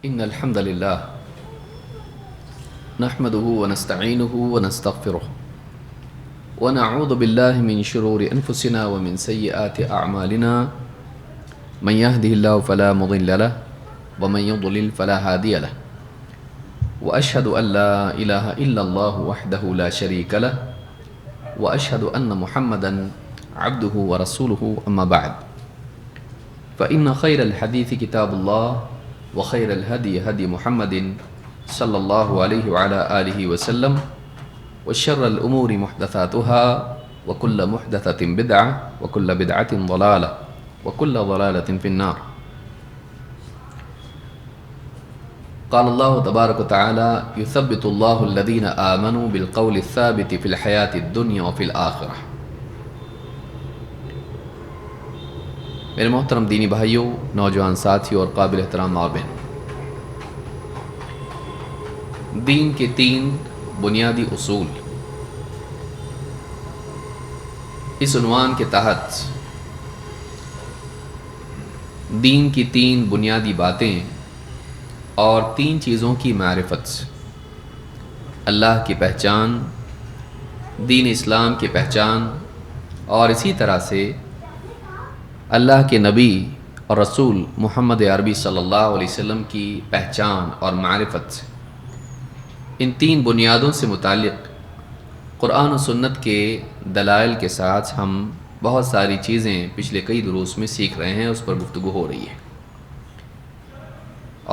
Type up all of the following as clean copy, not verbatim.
إن الحمد لله نحمده ونستعينه ونستغفره ونعوذ بالله من شرور أنفسنا ومن سيئات أعمالنا من يهده الله فلا مضل له ومن يضلل فلا هادي له وأشهد أن لا إله إلا الله وحده لا شريك له وأشهد أن محمدا عبده ورسوله أما بعد فإن خير الحديث كتاب الله وخير الهدي هدي محمد صلى الله عليه وعلى آله وسلم وشر الأمور محدثاتها وكل محدثة بدعة وكل بدعة ضلالة وكل ضلالة في النار. قال الله تبارك وتعالى يثبت الله الذين آمنوا بالقول الثابت في الحياة الدنيا وفي الآخرة. میرے محترم دینی بھائیوں، نوجوان ساتھیوں اور قابل احترام ماں بہن، دین کے 3 بنیادی اصول، اس عنوان کے تحت دین کی 3 بنیادی باتیں اور 3 چیزوں کی معرفت، اللہ کی پہچان، دین اسلام کی پہچان اور اسی طرح سے اللہ کے نبی اور رسول محمد عربی صلی اللہ علیہ وسلم کی پہچان اور معرفت، ان 3 بنیادوں سے متعلق قرآن و سنت کے دلائل کے ساتھ ہم بہت ساری چیزیں پچھلے کئی دروس میں سیکھ رہے ہیں، اس پر گفتگو ہو رہی ہے،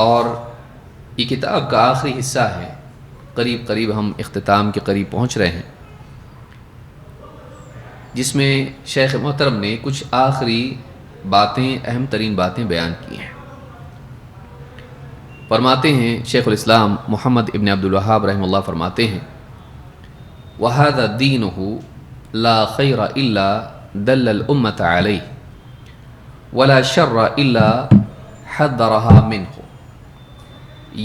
اور یہ کتاب کا آخری حصہ ہے، قریب ہم اختتام کے قریب پہنچ رہے ہیں، جس میں شیخ محترم نے کچھ آخری باتیں، اہم ترین باتیں بیان کی ہیں۔ فرماتے ہیں شیخ الاسلام محمد ابن عبد الوہاب رحمہ اللہ فرماتے ہیں وَهَذَا دِينُهُ لَا خَيْرَ إِلَّا دَلَّ الْأُمَّةَ عَلَيْهِ وَلَا شَرَّ إِلَّا حَذَّرَهَا مِنْهُ،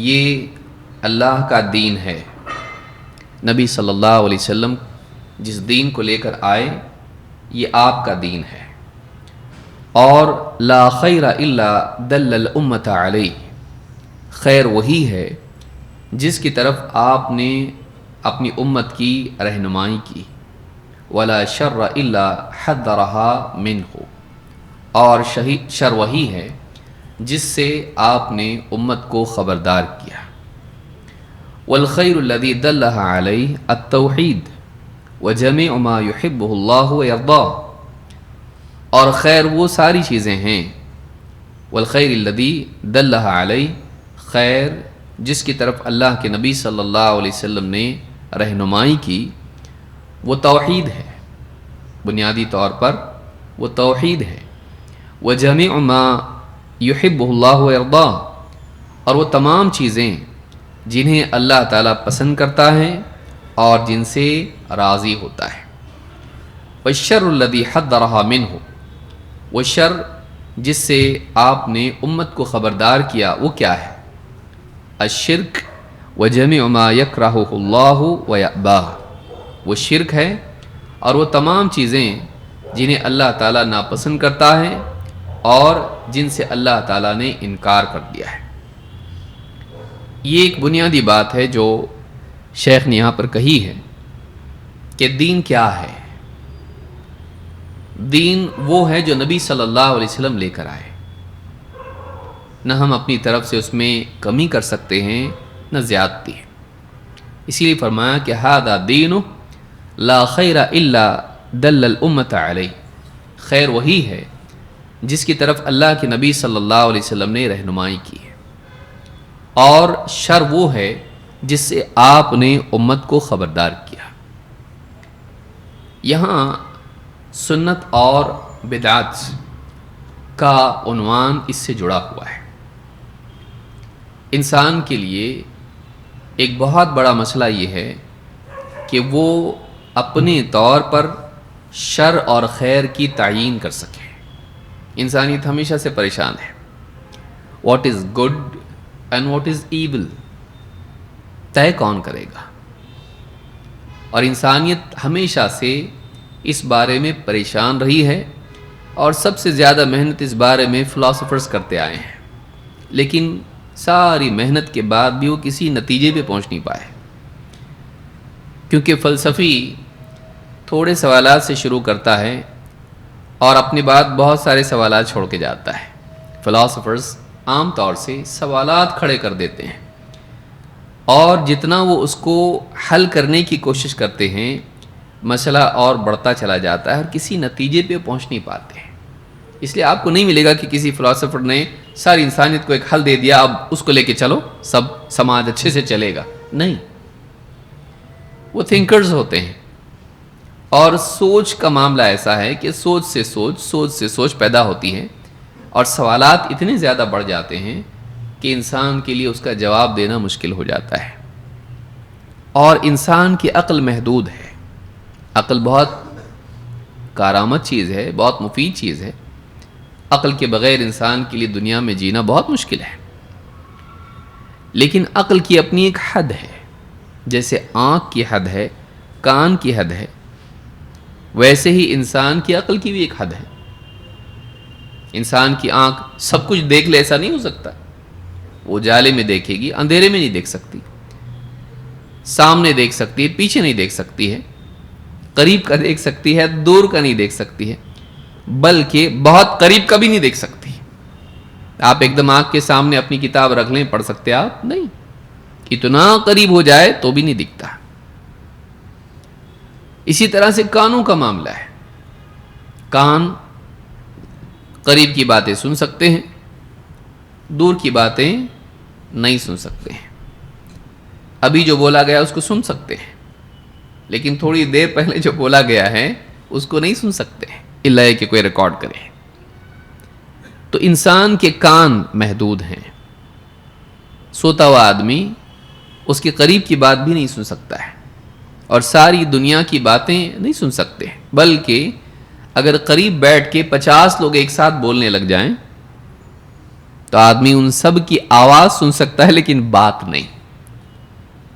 یہ اللہ کا دین ہے، نبی صلی اللہ علیہ وسلم جس دین کو لے کر آئے یہ آپ کا دین ہے، اور لا خیر الا دل الامۃ علیہ، خیر وہی ہے جس کی طرف آپ نے اپنی امت کی رہنمائی کی، ولا شر الا حذرها منہ، اور شر وہی ہے جس سے آپ نے امت کو خبردار کیا، والخیر الذی دلها علیہ التوحید وجمیع ما یحبہ اللہ ویرضاہ، اور خیر وہ ساری چیزیں ہیں، والخیر الذی دلها علیہ، خیر جس کی طرف اللہ کے نبی صلی اللہ علیہ وسلم نے رہنمائی کی، وہ توحید ہے، بنیادی طور پر وہ توحید ہے، وجمیع ما یحبہ اللہ ویرضاہ، اور وہ تمام چیزیں جنہیں اللہ تعالیٰ پسند کرتا ہے اور جن سے راضی ہوتا ہے، والشر الذی حذرها منہ، وہ شر جس سے آپ نے امت کو خبردار کیا وہ کیا ہے، الشرک وجمیع ما یکرہہ اللہ ویأباہ، وہ شرک ہے اور وہ تمام چیزیں جنہیں اللہ تعالیٰ ناپسند کرتا ہے اور جن سے اللہ تعالیٰ نے انکار کر دیا ہے۔ یہ ایک بنیادی بات ہے جو شیخ نے یہاں پر کہی ہے کہ دین کیا ہے۔ دین وہ ہے جو نبی صلی اللہ علیہ وسلم لے کر آئے، نہ ہم اپنی طرف سے اس میں کمی کر سکتے ہیں نہ زیادتی ہے، اسی لیے فرمایا کہ ھذا دین لا خیر الا دل الامۃ علیہ، خیر وہی ہے جس کی طرف اللہ کے نبی صلی اللہ علیہ وسلم نے رہنمائی کی ہے، اور شر وہ ہے جس سے آپ نے امت کو خبردار کیا۔ یہاں سنت اور بدعت کا عنوان اس سے جڑا ہوا ہے۔ انسان کے لیے ایک بہت بڑا مسئلہ یہ ہے کہ وہ اپنے طور پر شر اور خیر کی تعیین کر سکے۔ انسانیت ہمیشہ سے پریشان ہے، what is good and what is evil, طے کون کرے گا؟ اور انسانیت ہمیشہ سے اس بارے میں پریشان رہی ہے، اور سب سے زیادہ محنت اس بارے میں فلاسفرز کرتے آئے ہیں، لیکن ساری محنت کے بعد بھی وہ کسی نتیجے پہ پہنچ نہیں پائے، کیونکہ فلسفی تھوڑے سوالات سے شروع کرتا ہے اور اپنے بعد بہت سارے سوالات چھوڑ کے جاتا ہے۔ فلاسفرز عام طور سے سوالات کھڑے کر دیتے ہیں، اور جتنا وہ اس کو حل کرنے کی کوشش کرتے ہیں مسئلہ اور بڑھتا چلا جاتا ہے اور کسی نتیجے پہ پہنچ نہیں پاتے ہیں۔ اس لیے آپ کو نہیں ملے گا کہ کسی فلاسفر نے ساری انسانیت کو ایک حل دے دیا، اب اس کو لے کے چلو سب سماج اچھے سے چلے گا، نہیں۔ وہ تھنکرز ہوتے ہیں، اور سوچ کا معاملہ ایسا ہے کہ سوچ سے سوچ پیدا ہوتی ہے، اور سوالات اتنے زیادہ بڑھ جاتے ہیں کہ انسان کے لیے اس کا جواب دینا مشکل ہو جاتا ہے۔ اور انسان کی عقل محدود ہے، عقل بہت کارآمد چیز ہے، بہت مفید چیز ہے۔ عقل کے بغیر انسان کے لیے دنیا میں جینا بہت مشکل ہے، لیکن عقل کی اپنی ایک حد ہے۔ جیسے آنکھ کی حد ہے، کان کی حد ہے، ویسے ہی انسان کی عقل کی بھی ایک حد ہے۔ انسان کی آنکھ سب کچھ دیکھ لے ایسا نہیں ہو سکتا، وہ جالے میں دیکھے گی، اندھیرے میں نہیں دیکھ سکتی، سامنے دیکھ سکتی ہے، پیچھے نہیں دیکھ سکتی ہے، قریب کا دیکھ سکتی ہے، دور کا نہیں دیکھ سکتی ہے، بلکہ بہت قریب کا بھی نہیں دیکھ سکتی۔ آپ ایک دم آنکھ کے سامنے اپنی کتاب رکھ لیں، پڑھ سکتے آپ؟ نہیں، اتنا قریب ہو جائے تو بھی نہیں دکھتا۔ اسی طرح سے کانوں کا معاملہ ہے، کان قریب کی باتیں سن سکتے ہیں، دور کی باتیں نہیں سن سکتے ہیں۔ ابھی جو بولا گیا اس کو سن سکتے ہیں، لیکن تھوڑی دیر پہلے جو بولا گیا ہے اس کو نہیں سن سکتے ہیں، الا کہ کوئی ریکارڈ کرے۔ تو انسان کے کان محدود ہیں، سوتا ہوا آدمی اس کے قریب کی بات بھی نہیں سن سکتا ہے، اور ساری دنیا کی باتیں نہیں سن سکتے، بلکہ اگر قریب بیٹھ کے 50 لوگ ایک ساتھ بولنے لگ جائیں تو آدمی ان سب کی آواز سن سکتا ہے لیکن بات نہیں،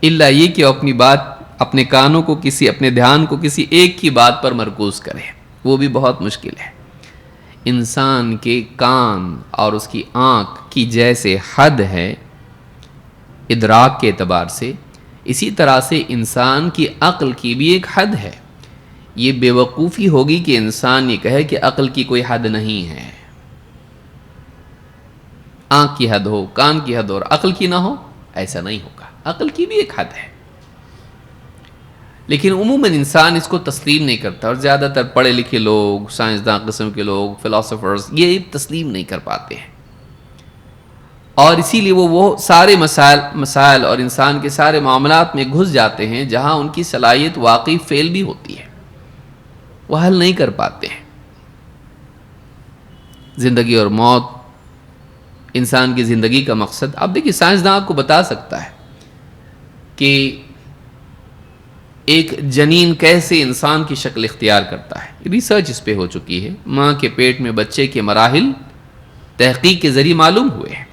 الا یہ کہ اپنی بات، اپنے کانوں کو اپنے دھیان کو کسی ایک کی بات پر مرکوز کرے، وہ بھی بہت مشکل ہے۔ انسان کے کان اور اس کی آنکھ کی جیسے حد ہے ادراک کے اعتبار سے، اسی طرح سے انسان کی عقل کی بھی ایک حد ہے۔ یہ بے وقوفی ہوگی کہ انسان یہ کہے کہ عقل کی کوئی حد نہیں ہے، آنکھ کی حد ہو، کان کی حد ہو اور عقل کی نہ ہو، ایسا نہیں ہوگا۔ عقل کی بھی ایک حد ہے، لیکن عموماً انسان اس کو تسلیم نہیں کرتا، اور زیادہ تر پڑھے لکھے لوگ، سائنسداں قسم کے لوگ، فلاسفرز یہ تسلیم نہیں کر پاتے ہیں، اور اسی لیے وہ سارے مسائل اور انسان کے سارے معاملات میں گھس جاتے ہیں جہاں ان کی صلاحیت واقعی فیل بھی ہوتی ہے، وہ حل نہیں کر پاتے ہیں۔ زندگی اور موت، انسان کی زندگی کا مقصد، اب دیکھیے سائنسداں آپ کو بتا سکتا ہے کہ ایک جنین کیسے انسان کی شکل اختیار کرتا ہے، ریسرچ اس پہ ہو چکی ہے، ماں کے پیٹ میں بچے کے مراحل تحقیق کے ذریعے معلوم ہوئے ہیں،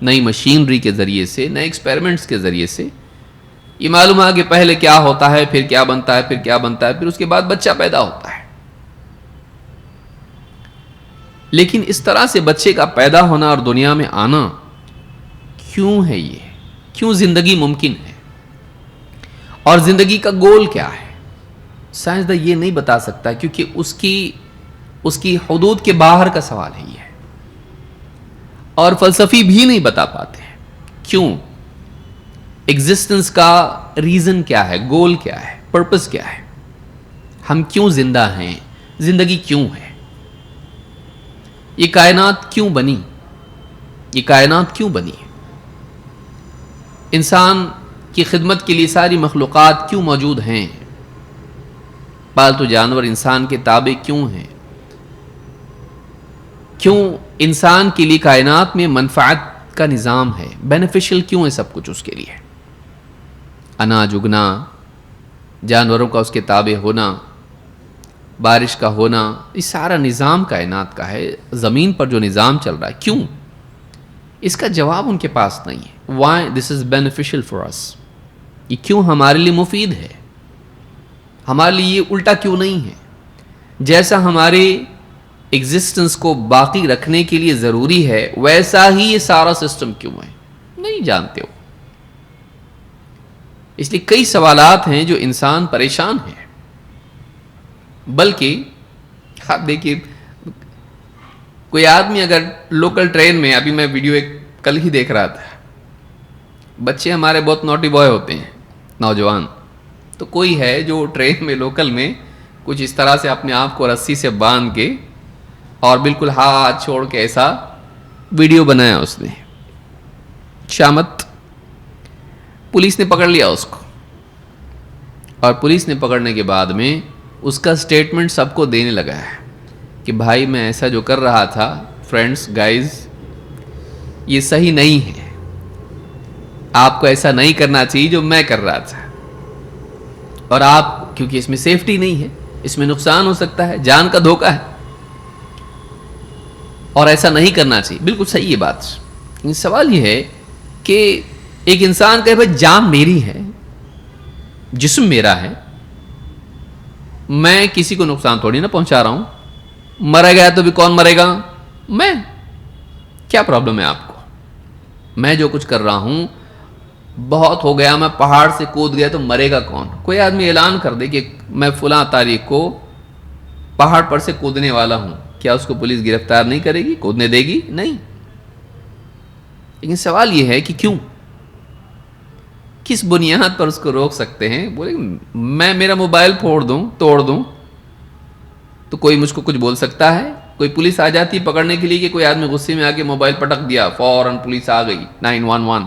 نئی مشینری کے ذریعے سے، نئے ایکسپیریمنٹس کے ذریعے سے یہ معلوم ہے کہ پہلے کیا ہوتا ہے، پھر کیا بنتا ہے، پھر کیا بنتا ہے، پھر اس کے بعد بچہ پیدا ہوتا ہے۔ لیکن اس طرح سے بچے کا پیدا ہونا اور دنیا میں آنا کیوں ہے؟ یہ کیوں زندگی ممکن ہے، اور زندگی کا گول کیا ہے؟ سائنسداں یہ نہیں بتا سکتا، کیونکہ اس کی حدود کے باہر کا سوال ہے یہ، اور فلسفی بھی نہیں بتا پاتے ہیں کیوں، ایگزسٹنس کا ریزن کیا ہے، گول کیا ہے، پرپس کیا ہے، ہم کیوں زندہ ہیں، زندگی کیوں ہے، یہ کائنات کیوں بنی، یہ کائنات کیوں بنی ہے، انسان کی خدمت کے لیے ساری مخلوقات کیوں موجود ہیں، پالتو جانور انسان کے تابع کیوں ہیں، کیوں انسان کے لیے کائنات میں منفعت کا نظام ہے، بینیفیشل کیوں ہے سب کچھ اس کے لیے، اناج اگنا، جانوروں کا اس کے تابع ہونا، بارش کا ہونا، یہ سارا نظام کائنات کا ہے، زمین پر جو نظام چل رہا ہے کیوں، اس کا جواب ان کے پاس نہیں ہے۔ Why this is beneficial for us، یہ کیوں ہمارے لیے مفید ہے، ہمارے لیے یہ الٹا کیوں نہیں ہے، جیسا ہمارے ایگزسٹنس کو باقی رکھنے کے لیے ضروری ہے ویسا ہی یہ سارا سسٹم کیوں ہے، نہیں جانتے ہو. اس لیے کئی سوالات ہیں جو انسان پریشان ہے. بلکہ آپ دیکھیے کوئی آدمی اگر لوکل ٹرین میں، ابھی میں ویڈیو ایک کل ہی دیکھ رہا تھا، بچے ہمارے بہت نوٹی بوائے ہوتے ہیں نوجوان، تو کوئی ہے جو ٹرین میں لوکل میں کچھ اس طرح سے اپنے آپ کو رسی سے باندھ کے اور بالکل ہاتھ چھوڑ کے ایسا ویڈیو بنایا اس نے. شامت پولیس نے پکڑ لیا اس کو، اور پولیس نے پکڑنے کے بعد میں اس کا سٹیٹمنٹ سب کو دینے لگا ہے کہ بھائی میں ایسا جو کر رہا تھا، فرینڈز گائز، یہ صحیح نہیں ہے، آپ کو ایسا نہیں کرنا چاہیے جو میں کر رہا تھا، اور آپ کیونکہ اس میں سیفٹی نہیں ہے، اس میں نقصان ہو سکتا ہے، جان کا دھوکہ ہے، اور ایسا نہیں کرنا چاہیے. بالکل صحیح ہے بات. سوال یہ ہے کہ ایک انسان کہے بھائی جان میری ہے، جسم میرا ہے، میں کسی کو نقصان تھوڑی نہ پہنچا رہا ہوں، مرا گیا تو بھی کون مرے گا؟ میں. کیا پرابلم ہے آپ کو؟ میں جو کچھ کر رہا ہوں بہت ہو گیا، میں پہاڑ سے کود گیا تو مرے گا کون؟ کوئی آدمی اعلان کر دے کہ میں فلاں تاریخ کو پہاڑ پر سے کودنے والا ہوں، کیا اس کو پولیس گرفتار نہیں کرے گی؟ کودنے دے گی؟ نہیں. لیکن سوال یہ ہے کہ کیوں، کس بنیاد پر اس کو روک سکتے ہیں؟ بولے میں میرا موبائل پھوڑ دوں، توڑ دوں تو کوئی مجھ کو کچھ بول سکتا ہے؟ کوئی پولیس آ جاتی پکڑنے کے لیے کہ کوئی آدمی غصے میں آ کے موبائل پٹک دیا، فوراً پولیس آ گئی، 911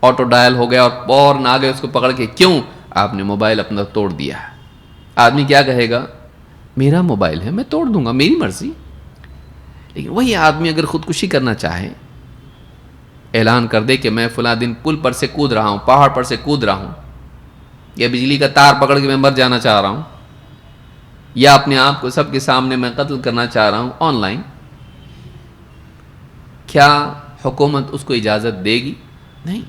آٹو ڈائل ہو گیا اور فوراً آ گئے اس کو پکڑ کے. کیوں؟ آپ نے موبائل اپنا توڑ دیا. آدمی کیا کہے گا؟ میرا موبائل ہے، میں توڑ دوں گا، میری مرضی. لیکن وہی آدمی اگر خودکشی کرنا چاہے، اعلان کر دے کہ میں فلاں دن پل پر سے کود رہا ہوں، پہاڑ پر سے کود رہا ہوں، یا بجلی کا تار پکڑ کے میں مر جانا چاہ رہا ہوں، یا اپنے آپ کو سب کے سامنے میں قتل کرنا چاہ رہا ہوں آن لائن، کیا حکومت اس کو اجازت دے گی؟ نہیں.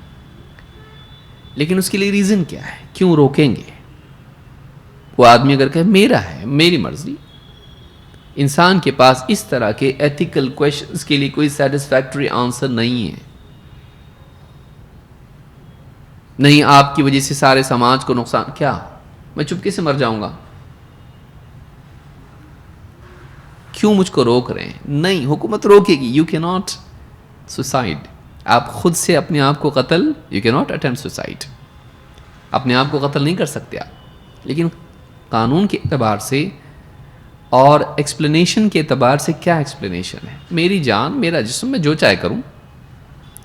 لیکن اس کے لیے ریزن کیا ہے؟ کیوں روکیں گے؟ وہ آدمی اگر کہے میرا ہے، میری مرضی. انسان کے پاس اس طرح کے ایتھیکل کویشچنز کے لیے کوئی سیٹسفیکٹری آنسر نہیں ہے. نہیں آپ کی وجہ سے سارے سماج کو نقصان، کیا میں چپکے سے مر جاؤں گا؟ کیوں مجھ کو روک رہے ہیں؟ نہیں، حکومت روکے گی. یو کی ناٹ سوسائڈ. آپ خود سے اپنے آپ کو قتل، یو کی ناٹ اٹمپٹ سوسائڈ. اپنے آپ کو قتل نہیں کر سکتے آپ. لیکن قانون کے اعتبار سے اور ایکسپلینیشن کے اعتبار سے کیا ایکسپلینیشن ہے؟ میری جان، میرا جسم، میں جو چاہے کروں.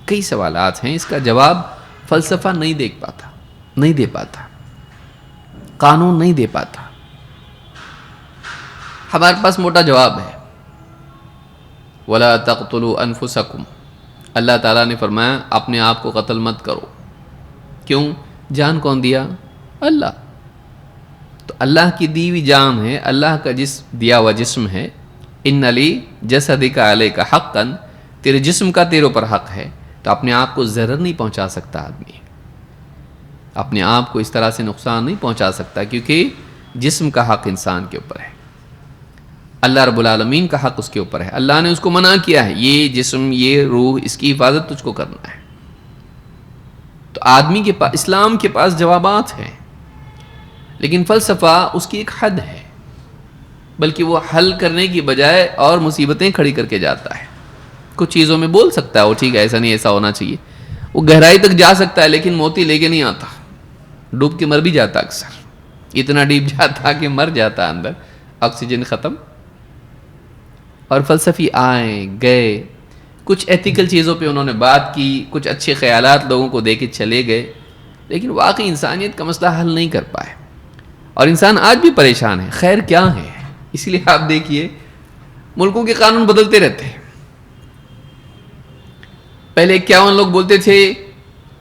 کئی سوالات ہیں، اس کا جواب فلسفہ نہیں دے پاتا، قانون نہیں دے پاتا. ہمارے پاس موٹا جواب ہے، وَلَا تَقْتُلُوا أَنفُسَكُمْ. اللہ تعالیٰ نے فرمایا اپنے آپ کو قتل مت کرو. کیوں؟ جان کون دیا؟ اللہ. تو اللہ کی دی ہوئی جان ہے، اللہ کا دیا ہوا جسم ہے. ان علی جسدک علیک حقا، تیرے جسم کا تیرے پر حق ہے. تو اپنے آپ کو ضرر نہیں پہنچا سکتا آدمی، اپنے آپ کو اس طرح سے نقصان نہیں پہنچا سکتا، کیونکہ جسم کا حق انسان کے اوپر ہے، اللہ رب العالمین کا حق اس کے اوپر ہے. اللہ نے اس کو منع کیا ہے، یہ جسم، یہ روح، اس کی حفاظت تجھ کو کرنا ہے. تو آدمی کے پاس، اسلام کے پاس جوابات ہیں، لیکن فلسفہ اس کی ایک حد ہے، بلکہ وہ حل کرنے کی بجائے اور مصیبتیں کھڑی کر کے جاتا ہے. کچھ چیزوں میں بول سکتا ہے وہ ٹھیک ہے، ایسا نہیں، ایسا ہونا چاہیے، وہ گہرائی تک جا سکتا ہے، لیکن موتی لے کے نہیں آتا، ڈوب کے مر بھی جاتا اکثر، اتنا ڈیپ جاتا کہ مر جاتا اندر، آکسیجن ختم. اور فلسفی آئے گئے، کچھ ایتھیکل چیزوں پہ انہوں نے بات کی، کچھ اچھے خیالات لوگوں کو دے کے چلے گئے، لیکن واقعی انسانیت کا مسئلہ حل نہیں کر پائے. اور انسان آج بھی پریشان ہے. خیر کیا ہے؟ اس لیے آپ دیکھیے ملکوں کے قانون بدلتے رہتے ہیں. پہلے 51 لوگ بولتے تھے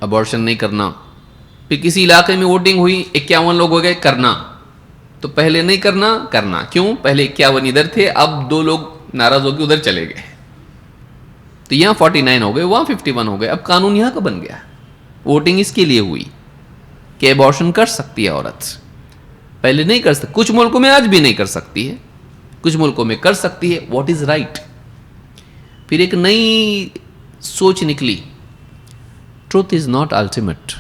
ابارشن نہیں کرنا، پھر کسی علاقے میں ووٹنگ ہوئی 51 لوگ ہو گئے کرنا، تو پہلے نہیں کرنا. کیوں؟ پہلے 51 ادھر تھے، اب 2 لوگ ناراض ہو کے ادھر چلے گئے، تو یہاں 49 ہو گئے، وہاں 51 ہو گئے. اب قانون یہاں کا بن گیا. ووٹنگ اس کے لیے ہوئی کہ ابارشن کر سکتی ہے عورت، پہلے نہیں کر سکتی. کچھ ملکوں میں آج بھی نہیں کر سکتی ہے، کچھ ملکوں میں کر سکتی ہے. What is right? پھر ایک نئی سوچ نکلی، truth is not ultimate.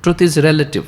Truth is relative.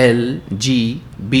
LGBTQ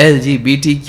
LGBTQ.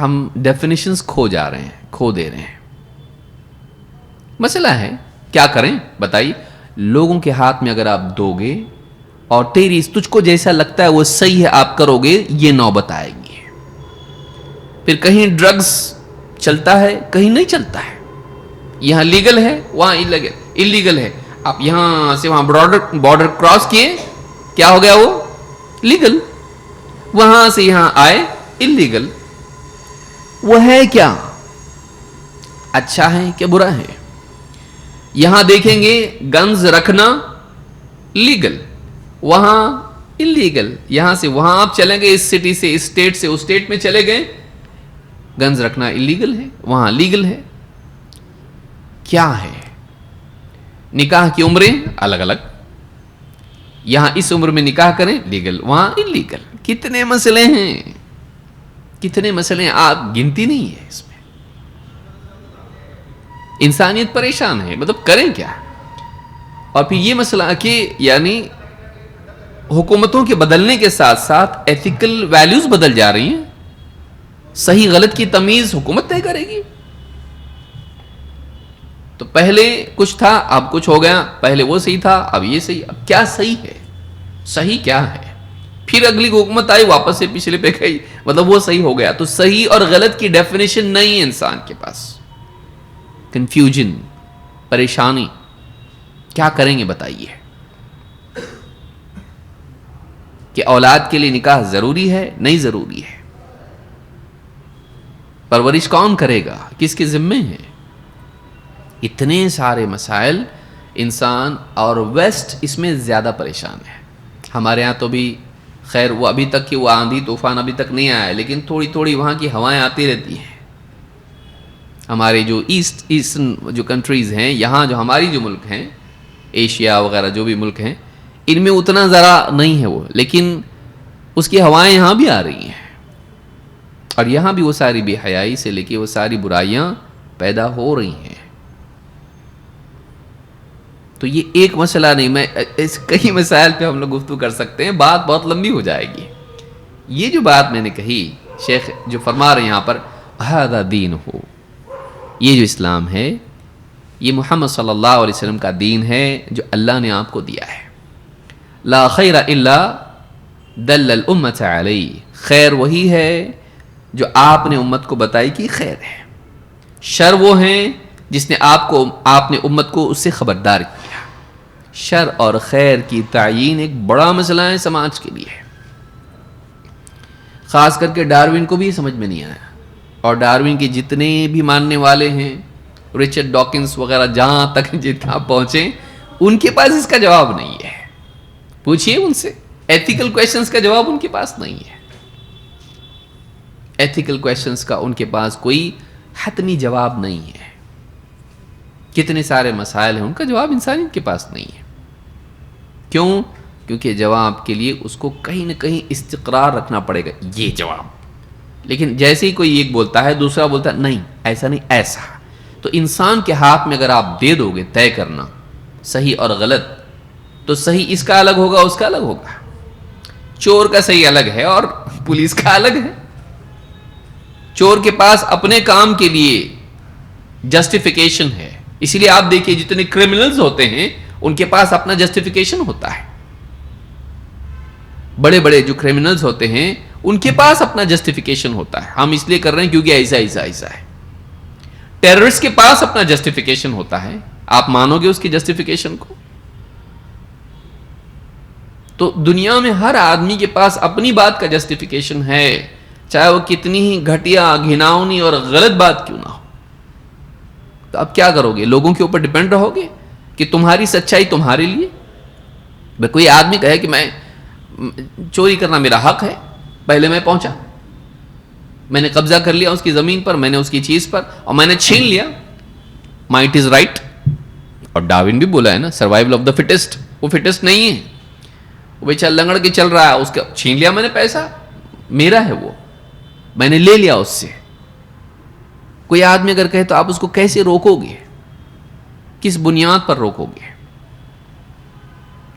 ہم ڈیفینیشنز کھو جا رہے ہیں، کھو دے رہے ہیں. مسئلہ ہے کیا کریں بتائیے. لوگوں کے ہاتھ میں اگر آپ دو گے اور تجھ کو جیسا لگتا ہے وہ صحیح ہے آپ کرو گے، یہ نوبت آئے گی. پھر کہیں ڈرگز چلتا ہے، کہیں نہیں چلتا ہے. یہاں لیگل ہے، وہاں اللیگل ہے. آپ یہاں سے وہاں بارڈر کراس کیے، کیا ہو گیا؟ وہ لیگل. وہاں سے یہاں آئے، اللیگل. وہ ہے کیا؟ اچھا ہے کہ برا ہے؟ یہاں دیکھیں گے گنز رکھنا لیگل، وہاں اللیگل. یہاں سے وہاں آپ چلیں گے، اس سٹی سے اس اسٹیٹ سے اس اسٹیٹ میں چلے گئے، گنز رکھنا اللیگل ہے، وہاں لیگل ہے. کیا ہے؟ نکاح کی عمریں الگ الگ. یہاں اس عمر میں نکاح کریں لیگل، وہاں اللیگل. کتنے مسئلے ہیں، کتنے مسئلے ہیں، آپ گنتی نہیں ہے اس میں. انسانیت پریشان ہے، مطلب کریں کیا؟ اور پھر یہ مسئلہ کہ یعنی حکومتوں کے بدلنے کے ساتھ ساتھ ایتھیکل ویلیوز بدل جا رہی ہیں. صحیح غلط کی تمیز حکومت طے کرے گی. تو پہلے کچھ تھا، اب کچھ ہو گیا. پہلے وہ صحیح تھا، اب یہ صحیح. اب کیا صحیح ہے؟ صحیح کیا ہے؟ پھر اگلی حکومت آئی، واپس سے پچھلے پہ گئی، مطلب وہ صحیح ہو گیا. تو صحیح اور غلط کی ڈیفینیشن نہیں ہے انسان کے پاس. کنفیوژن، پریشانی. کیا کریں گے بتائیے؟ کہ اولاد کے لیے نکاح ضروری ہے، نہیں ضروری ہے؟ پرورش کون کرے گا، کس کے ذمے ہے؟ اتنے سارے مسائل. انسان اور ویسٹ اس میں زیادہ پریشان ہے. ہمارے ہاں تو بھی خیر وہ ابھی تک کہ وہ آندھی طوفان ابھی تک نہیں آیا، لیکن تھوڑی تھوڑی وہاں کی ہوائیں آتی رہتی ہیں. ہمارے جو ایسٹرن جو کنٹریز ہیں، یہاں جو ہماری جو ملک ہیں، ایشیا وغیرہ جو بھی ملک ہیں، ان میں اتنا ذرا نہیں ہے وہ، لیکن اس کی ہوائیں یہاں بھی آ رہی ہیں. اور یہاں بھی وہ ساری بے حیائی سے لے کے وہ ساری برائیاں پیدا ہو رہی ہیں. تو یہ ایک مسئلہ نہیں، میں اس کئی مسائل پہ ہم لوگ گفتگو کر سکتے ہیں، بات بہت لمبی ہو جائے گی. یہ جو بات میں نے کہی، شیخ جو فرما رہے ہیں یہاں پر، ھذا دین ہو، یہ جو اسلام ہے یہ محمد صلی اللہ علیہ وسلم کا دین ہے جو اللہ نے آپ کو دیا ہے. لا خیر الا دل الامت علیہ، خیر وہی ہے جو آپ نے امت کو بتائی کہ خیر ہے. شر وہ ہیں جس نے آپ نے امت کو اس سے خبردار کیا. شر اور خیر کی تعیین ایک بڑا مسئلہ ہے سماج کے لیے. خاص کر کے ڈاروین کو بھی سمجھ میں نہیں آیا. اور ڈاروین کے جتنے بھی ماننے والے ہیں، رچرڈ ڈاکنز وغیرہ، جہاں تک جتنا پہنچے، ان کے پاس اس کا جواب نہیں ہے. پوچھئے ان سے، ایتھیکل کویسچنز کا جواب ان کے پاس نہیں ہے. ایتھیکل کویسچنز کا ان کے پاس کوئی حتمی جواب نہیں ہے. کتنے سارے مسائل ہیں، ان کا جواب انسانیت کے پاس نہیں ہے. کیوں؟ کیونکہ جواب کے لیے اس کو کہیں نہ کہیں استقرار رکھنا پڑے گا، یہ جواب. لیکن جیسے ہی کوئی ایک بولتا ہے دوسرا بولتا ہے نہیں ایسا نہیں ایسا. تو انسان کے ہاتھ میں اگر آپ دے دو گے طے کرنا صحیح اور غلط، تو صحیح اس کا الگ ہوگا، اس کا الگ ہوگا. چور کا صحیح الگ ہے اور پولیس کا الگ ہے. چور کے پاس اپنے کام کے لیے جسٹیفیکیشن ہے. اسی لیے آپ دیکھیے جتنے کرمنلز ہوتے ہیں ان کے پاس اپنا جسٹیفیکیشن ہوتا ہے. بڑے بڑے جو کرمنلز ہوتے ہیں ان کے پاس اپنا جسٹیفیکیشن ہوتا ہے. ہم اس لیے کر رہے ہیں کیونکہ ایسا ایسا ایسا ہے. ٹیررسٹ کے پاس اپنا جسٹیفیکیشن ہوتا ہے. آپ مانو گے اس کی جسٹیفیکیشن کو؟ تو دنیا میں ہر آدمی کے پاس اپنی بات کا جسٹیفیکیشن ہے، چاہے وہ کتنی ہی گھٹیا، گھناؤنی اور غلط بات کیوں نہ ہو. تو اب کیا کرو گے؟ لوگوں کے اوپر ڈیپینڈ رہو گے کہ تمہاری سچائی تمہارے لیے؟ کوئی آدمی کہے کہ میں چوری کرنا میرا حق ہے، پہلے میں پہنچا، میں نے قبضہ کر لیا اس کی زمین پر، میں نے اس کی چیز پر، اور میں نے چھین لیا، مائٹ از رائٹ. اور ڈاروین بھی بولا ہے نا، سروائیول آف دا فٹسٹ. وہ فٹسٹ نہیں ہے، وہ بیچارہ لنگڑ کے چل رہا ہے، اس کا چھین لیا میں نے، پیسہ میرا ہے، وہ میں نے لے لیا اس سے. کوئی آدمی اگر کہے تو آپ اس کو کیسے روکو گے؟ کس بنیاد پر روکو گے؟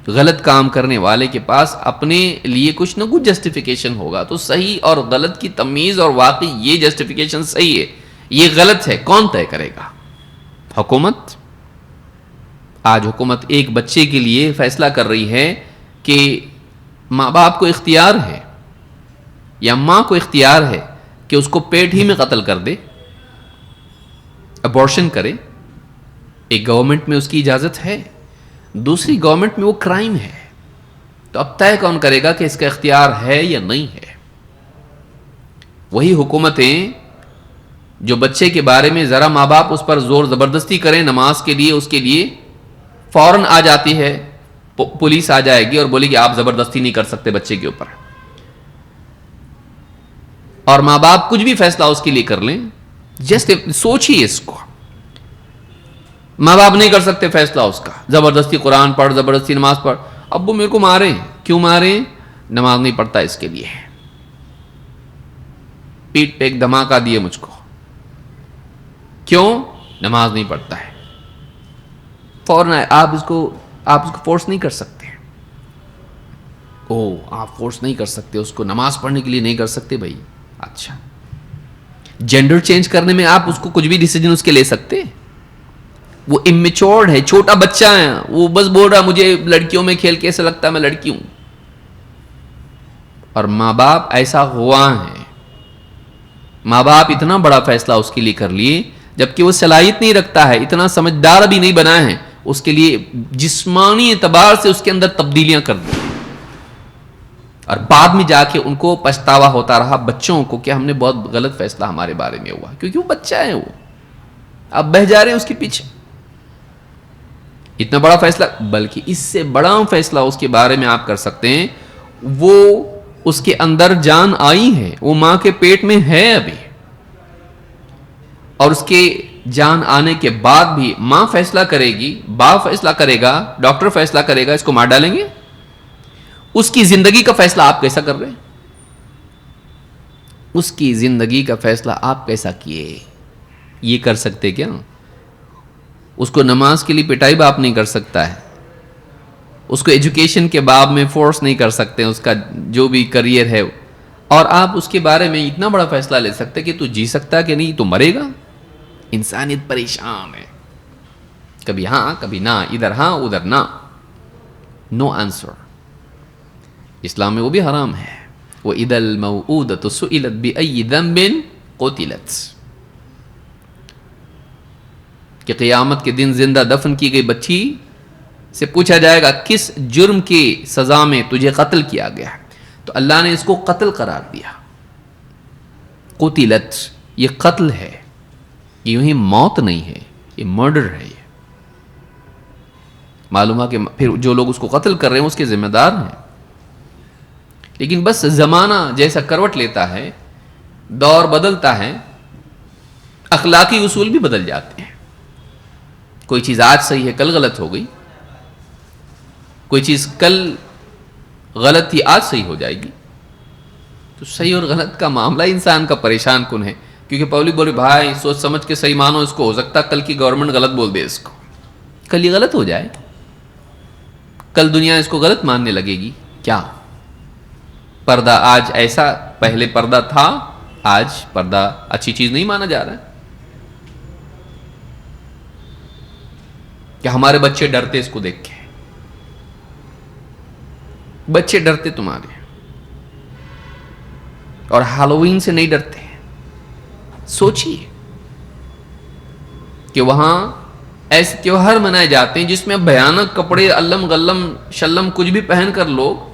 غلط کام کرنے والے کے پاس اپنے لیے کچھ نہ کچھ جسٹیفیکیشن ہوگا. تو صحیح اور غلط کی تمیز اور واقعی یہ جسٹیفیکیشن صحیح ہے یہ غلط ہے کون طے کرے گا؟ حکومت. آج حکومت ایک بچے کے لیے فیصلہ کر رہی ہے کہ ماں باپ کو اختیار ہے یا ماں کو اختیار ہے کہ اس کو پیٹ ہی میں قتل کر دے, ابورشن کرے. ایک گورنمنٹ میں اس کی اجازت ہے, دوسری گورنمنٹ میں وہ کرائم ہے. تو اب طے کون کرے گا کہ اس کا اختیار ہے یا نہیں ہے؟ وہی حکومتیں جو بچے کے بارے میں ذرا ماں باپ اس پر زور زبردستی کریں نماز کے لیے, اس کے لیے فوراً آ جاتی ہے, پولیس آ جائے گی اور بولے گی آپ زبردستی نہیں کر سکتے بچے کے اوپر. اور ماں باپ کچھ بھی فیصلہ اس کے لیے کر لیں. جسٹ سوچیے اس کو, ماں باپ نہیں کر سکتے فیصلہ اس کا, زبردستی قرآن پڑھ, زبردستی نماز پڑھ. ابو میرے کو مارے, کیوں مارے؟ نماز نہیں پڑھتا اس کے لیے, پیٹ پہ ایک دھماکہ دیے مجھ کو, کیوں؟ نماز نہیں پڑھتا ہے. فوراً آپ اس کو فورس نہیں کر سکتے. آپ فورس نہیں کر سکتے اس کو, نماز پڑھنے کے لیے نہیں کر سکتے بھائی. اچھا, جینڈر چینج کرنے میں آپ اس کو کچھ بھی ڈیسیجن اس کے لے سکتے؟ وہ امیچورڈ ہے, چھوٹا بچہ ہے, وہ بس بول رہا مجھے لڑکیوں میں کھیل کے ایسا لگتا ہے میں لڑکی ہوں. اور ماں باپ ایسا ہوا ہے, ماں باپ اتنا بڑا فیصلہ اس کے لیے کر لیے جبکہ وہ صلاحیت نہیں رکھتا ہے, اتنا سمجھدار بھی نہیں بنا ہے, اس کے لیے جسمانی اعتبار سے اس کے اندر تبدیلیاں کر دی. اور بعد میں جا کے ان کو پچھتاوا ہوتا رہا بچوں کو کہ ہم نے بہت غلط فیصلہ ہمارے بارے میں ہوا, کیونکہ وہ بچہ ہے, وہ اب بہ جا رہے ہیں اس کے پیچھے. اتنا بڑا فیصلہ, بلکہ اس سے بڑا فیصلہ اس کے بارے میں آپ کر سکتے ہیں. وہ اس کے اندر جان آئی ہے, وہ ماں کے پیٹ میں ہے ابھی, اور اس کے جان آنے کے بعد بھی ماں فیصلہ کرے گی, باپ فیصلہ کرے گا, ڈاکٹر فیصلہ کرے گا اس کو مار ڈالیں گے. اس کی زندگی کا فیصلہ آپ کیسا کر رہے ہیں؟ اس کی زندگی کا فیصلہ آپ کیسا کیے؟ یہ کر سکتے کیا؟ اس کو نماز کے لیے پٹائی باپ نہیں کر سکتا ہے, اس کو ایجوکیشن کے باب میں فورس نہیں کر سکتے, اس کا جو بھی کریئر ہے, اور آپ اس کے بارے میں اتنا بڑا فیصلہ لے سکتے کہ تو جی سکتا کہ نہیں, تو مرے گا. انسانیت پریشان ہے, کبھی ہاں کبھی نہ, ادھر ہاں ادھر نہ, نو آنسر. اسلام میں وہ بھی حرام ہے. وَإِذَا الْمَوْءُودَةُ سُئِلَتْ بِأَيِّ ذَنبٍ قُتِلَتْ, کہ قیامت کے دن زندہ دفن کی گئی بچی سے پوچھا جائے گا کس جرم کی سزا میں تجھے قتل کیا گیا, تو اللہ نے اس کو قتل قرار دیا. قتلت, یہ قتل ہے, یہ یوں ہی موت نہیں ہے, یہ مرڈر ہے. یہ معلوم ہے کہ پھر جو لوگ اس کو قتل کر رہے ہیں اس کے ذمہ دار ہیں. لیکن بس زمانہ جیسا کروٹ لیتا ہے, دور بدلتا ہے, اخلاقی اصول بھی بدل جاتے ہیں. کوئی چیز آج صحیح ہے کل غلط ہو گئی, کوئی چیز کل غلط تھی آج صحیح ہو جائے گی. تو صحیح اور غلط کا معاملہ انسان کا پریشان کن ہے, کیونکہ پبلک بولے بھائی سوچ سمجھ کے صحیح مانو اس کو, ہو سکتا کل کی گورنمنٹ غلط بول دے اس کو, کل یہ غلط ہو جائے, کل دنیا اس کو غلط ماننے لگے گی. کیا پردہ آج ایسا, پہلے پردہ تھا, آج پردہ اچھی چیز نہیں مانا جا رہا ہے, کہ ہمارے بچے ڈرتے اس کو دیکھ کے, بچے ڈرتے تمہارے, اور ہالووین سے نہیں ڈرتے. سوچیے کہ وہاں ایسے تیوہار منائے جاتے ہیں جس میں بھیانک کپڑے علم غلم شلم کچھ بھی پہن کر لوگ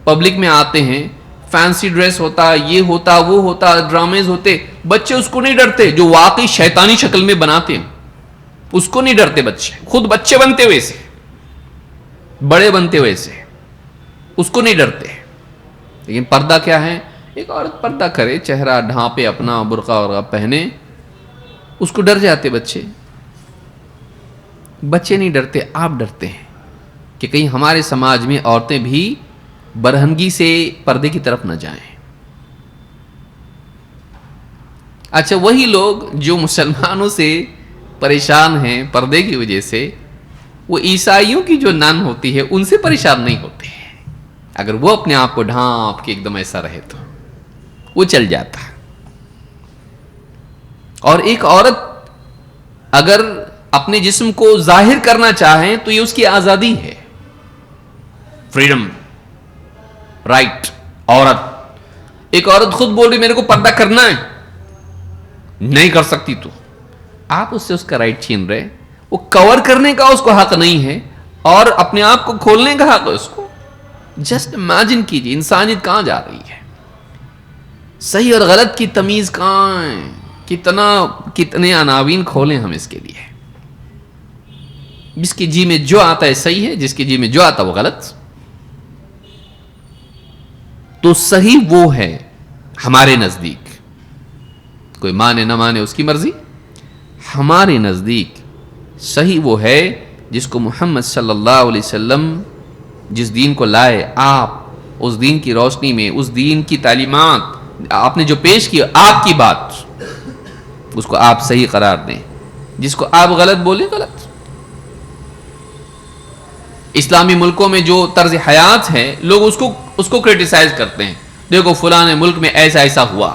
پبلک میں آتے ہیں, فینسی ڈریس ہوتا, یہ ہوتا وہ ہوتا, ڈرامز ہوتے. بچے اس کو نہیں ڈرتے جو واقعی شیطانی شکل میں بناتے ہیں, اس کو نہیں ڈرتے بچے, خود بچے بنتے ہوئے سے, بڑے بنتے ہوئے سے, اس کو نہیں ڈرتے. لیکن پردہ کیا ہے؟ ایک عورت پردہ کرے, چہرہ ڈھانپے اپنا, برقع اور پہنے, اس کو ڈر جاتے بچے. بچے نہیں ڈرتے, آپ ڈرتے ہیں کہ کہیں ہمارے سماج میں عورتیں بھی برہنگی سے پردے کی طرف نہ جائیں. اچھا, وہی لوگ جو مسلمانوں سے پریشان ہیں پردے کی وجہ سے, وہ عیسائیوں کی جو نان ہوتی ہے ان سے پریشان نہیں ہوتے ہیں. اگر وہ اپنے آپ کو ڈھانپ کے ایک دم ایسا رہے تو وہ چل جاتا ہے. اور ایک عورت اگر اپنے جسم کو ظاہر کرنا چاہیں تو یہ اس کی آزادی ہے، فریڈم، رائٹ. ایک عورت خود بول رہی میرے کو پردہ کرنا ہے، نہیں کر سکتی، تو آپ اس سے اس کا رائٹ چھین رہے. وہ کور کرنے کا اس کو حق نہیں ہے اور اپنے آپ کو کھولنے کا حق ہے اس کو. جسٹ امیجن کیجیے انسانیت کہاں جا رہی ہے، صحیح اور غلط کی تمیز کہاں ہے. کتنے عناوین کھولیں ہم اس کے لیے. جس کے جی میں جو آتا ہے صحیح ہے، جس کے جی میں جو آتا وہ غلط. تو صحیح وہ ہے ہمارے نزدیک، کوئی مانے نہ مانے اس کی مرضی. ہمارے نزدیک صحیح وہ ہے جس کو محمد صلی اللہ علیہ وسلم جس دین کو لائے، آپ اس دین کی روشنی میں، اس دین کی تعلیمات آپ نے جو پیش کی، آپ کی بات، اس کو آپ صحیح قرار دیں. جس کو آپ غلط بولیں غلط. اسلامی ملکوں میں جو طرز حیات ہے لوگ اس کو کرٹیسائز کرتے ہیں. دیکھو فلاں ملک میں ایسا ہوا،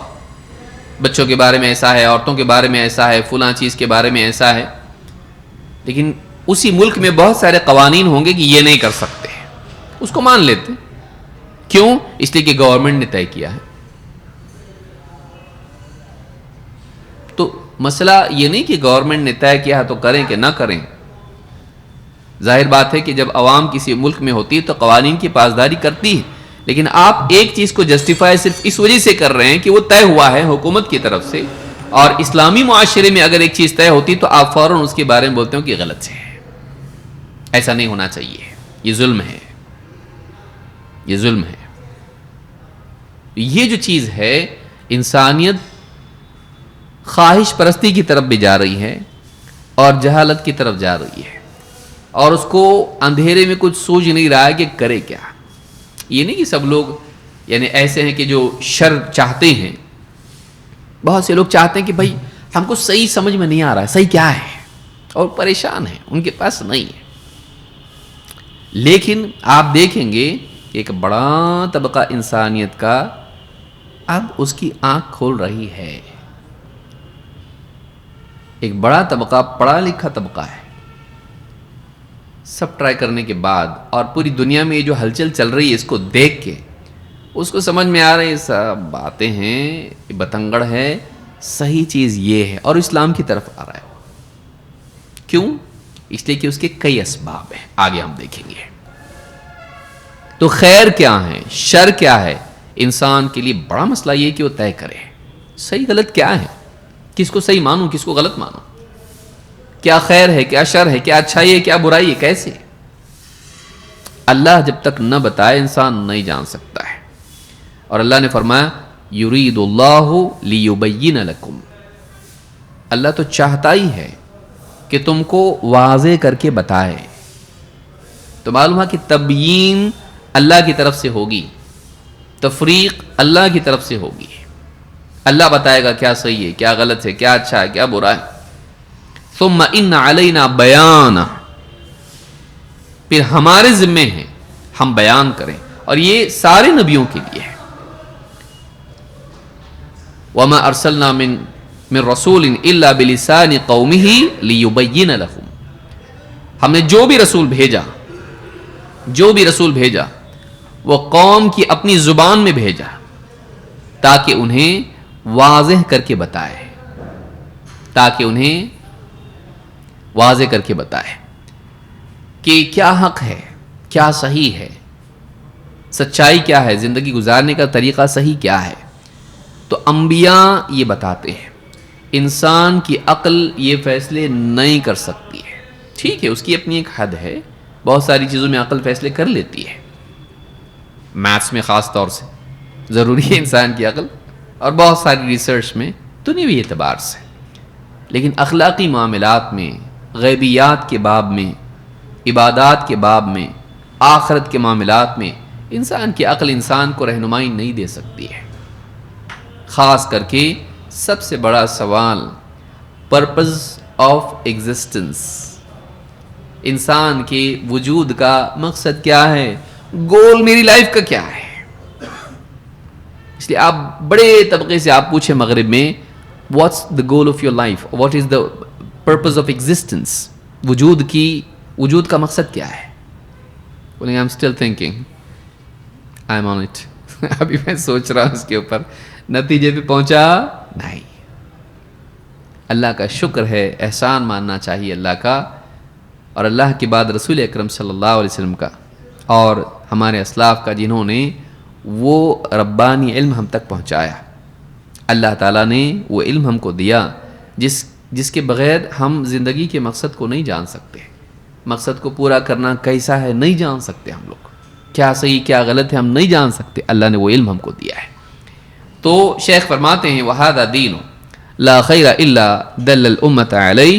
بچوں کے بارے میں ایسا ہے، عورتوں کے بارے میں ایسا ہے، فلاں چیز کے بارے میں ایسا ہے. لیکن اسی ملک میں بہت سارے قوانین ہوں گے کہ یہ نہیں کر سکتے، اس کو مان لیتے. کیوں؟ اس لیے کہ گورنمنٹ نے طے کیا ہے. تو مسئلہ یہ نہیں کہ گورنمنٹ نے طے کیا ہے تو کریں کہ نہ کریں. ظاہر بات ہے کہ جب عوام کسی ملک میں ہوتی ہے تو قوانین کی پاسداری کرتی ہے. لیکن آپ ایک چیز کو جسٹیفائی صرف اس وجہ سے کر رہے ہیں کہ وہ طے ہوا ہے حکومت کی طرف سے، اور اسلامی معاشرے میں اگر ایک چیز طے ہوتی تو آپ فوراً اس کے بارے میں بولتے ہو کہ غلط ہے. ایسا نہیں ہونا چاہیے. یہ ظلم ہے، یہ ظلم ہے. یہ جو چیز ہے انسانیت خواہش پرستی کی طرف بھی جا رہی ہے اور جہالت کی طرف جا رہی ہے، اور اس کو اندھیرے میں کچھ سوچ نہیں رہا ہے کہ کرے کیا. یہ نہیں کہ سب لوگ یعنی ایسے ہیں کہ جو شر چاہتے ہیں. بہت سے لوگ چاہتے ہیں کہ بھائی ہم کو صحیح سمجھ میں نہیں آ رہا ہے، صحیح کیا ہے، اور پریشان ہیں، ان کے پاس نہیں ہے. لیکن آپ دیکھیں گے کہ ایک بڑا طبقہ انسانیت کا اب اس کی آنکھ کھول رہی ہے. ایک بڑا طبقہ پڑھا لکھا طبقہ ہے. سب ٹرائی کرنے کے بعد اور پوری دنیا میں یہ جو ہلچل چل رہی ہے اس کو دیکھ کے اس کو سمجھ میں آ رہا ہے سب باتیں ہیں، یہ بتنگڑ ہے، صحیح چیز یہ ہے، اور اسلام کی طرف آ رہا ہے. کیوں؟ اس لیے کہ اس کے کئی اسباب ہیں، آگے ہم دیکھیں گے. تو خیر کیا ہے، شر کیا ہے، انسان کے لیے بڑا مسئلہ یہ کہ وہ طے کرے صحیح غلط کیا ہے، کس کو صحیح مانوں کس کو غلط مانوں، کیا خیر ہے کیا شر ہے، کیا اچھائی ہے کیا برائی ہے، کیسے. اللہ جب تک نہ بتائے انسان نہیں جان سکتا ہے. اور اللہ نے فرمایا یرید اللہ لیبین لکم، اللہ تو چاہتا ہی ہے کہ تم کو واضح کر کے بتائے. تو معلوم ہے کہ تبیین اللہ کی طرف سے ہوگی، تفریق اللہ کی طرف سے ہوگی. اللہ بتائے گا کیا صحیح ہے کیا غلط ہے، کیا اچھا ہے کیا برا ہے. ثم ان علینا بیان، پھر ہمارے ذمے ہیں ہم بیان کریں، اور یہ سارے نبیوں کے لیے ہے. وما ارسلنا من رسول الا بلسان قومه ليبين لهم، ہم نے جو بھی رسول بھیجا وہ قوم کی اپنی زبان میں بھیجا تاکہ انہیں واضح کر کے بتائے کہ کیا حق ہے، کیا صحیح ہے، سچائی کیا ہے، زندگی گزارنے کا طریقہ صحیح کیا ہے. تو انبیاء یہ بتاتے ہیں. انسان کی عقل یہ فیصلے نہیں کر سکتی ہے. ٹھیک ہے اس کی اپنی ایک حد ہے، بہت ساری چیزوں میں عقل فیصلے کر لیتی ہے، میتھس میں خاص طور سے ضروری ہے انسان کی عقل، اور بہت ساری ریسرچ میں دنیوی اعتبار سے. لیکن اخلاقی معاملات میں، غیبیات کے باب میں، عبادات کے باب میں، آخرت کے معاملات میں انسان کی عقل انسان کو رہنمائی نہیں دے سکتی ہے. خاص کر کے سب سے بڑا سوال پرپز آف ایگزسٹنس، انسان کے وجود کا مقصد کیا ہے، گول میری لائف کا کیا ہے. اس لیے آپ بڑے طبقے سے آپ پوچھیں مغرب میں what's the goal of your life, what is the purpose of existence, وجود کا مقصد کیا ہے، بولیں I am still thinking, I am on it. ابھی میں سوچ رہا ہوں اس کے اوپر، نتیجے پہ پہنچا نہیں. اللہ کا شکر ہے، احسان ماننا چاہیے اللہ کا، اور اللہ کے بعد رسول اکرم صلی اللہ علیہ وسلم کا اور ہمارے اسلاف کا، جنہوں نے وہ ربانی علم ہم تک پہنچایا. اللہ تعالیٰ نے وہ علم ہم کو دیا جس کے بغیر ہم زندگی کے مقصد کو نہیں جان سکتے. مقصد کو پورا کرنا کیسا ہے نہیں جان سکتے ہم لوگ، کیا صحیح کیا غلط ہے ہم نہیں جان سکتے. اللہ نے وہ علم ہم کو دیا ہے. تو شیخ فرماتے ہیں وَهَذَا دِينُ لَا خَيْرَ إِلَّا دَلَّ الْأُمَّةَ عَلَيْهِ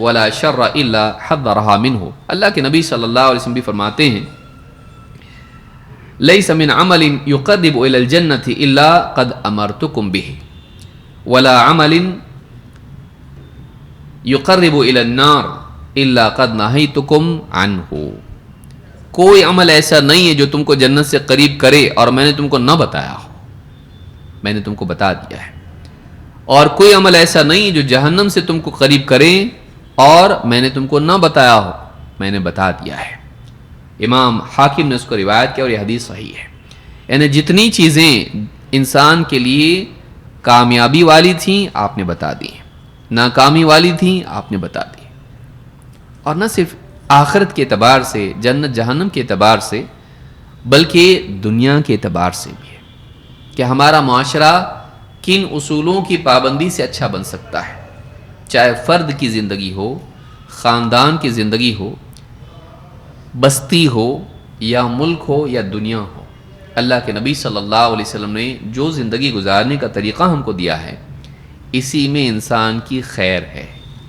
وَلَا شَرَّ إِلَّا حَذَّرَهَا مِنْهُ. اللہ کے نبی صلی اللہ علیہ وسلم بھی فرماتے ہیں لَيْسَ مِنْ عَمَلٍ يُقَرِّبُ إِلَى الْجَنَّةِ إِلَّا قَدْ أَمَرْتُكُمْ بِهِ وَلَا عَمَلٍ يُقَرِّبُ إِلَى النَّارِ إِلَّا قَدْ نَهَيْتُكُمْ عَنْهُ. کوئی عمل ایسا نہیں ہے جو تم کو جنت سے قریب کرے اور میں نے تم کو نہ بتایا ہو، میں نے تم کو بتا دیا ہے. اور کوئی عمل ایسا نہیں جو جہنم سے تم کو قریب کرے اور میں نے تم کو نہ بتایا ہو، میں نے بتا دیا ہے. امام حاکم نے اس کو روایت کیا اور یہ حدیث صحیح ہے. یعنی جتنی چیزیں انسان کے لیے کامیابی والی تھیں آپ نے بتا دی، ناکامی والی تھیں آپ نے بتا دی. اور نہ صرف آخرت کے اعتبار سے، جنت جہنم کے اعتبار سے، بلکہ دنیا کے اعتبار سے بھی ہے کہ ہمارا معاشرہ کن اصولوں کی پابندی سے اچھا بن سکتا ہے. چاہے فرد کی زندگی ہو، خاندان کی زندگی ہو، بستی ہو یا ملک ہو یا دنیا ہو. اللہ کے نبی صلی اللہ علیہ وسلم نے جو زندگی گزارنے کا طریقہ ہم کو دیا ہے، اسی میں انسان کی خیر ہے،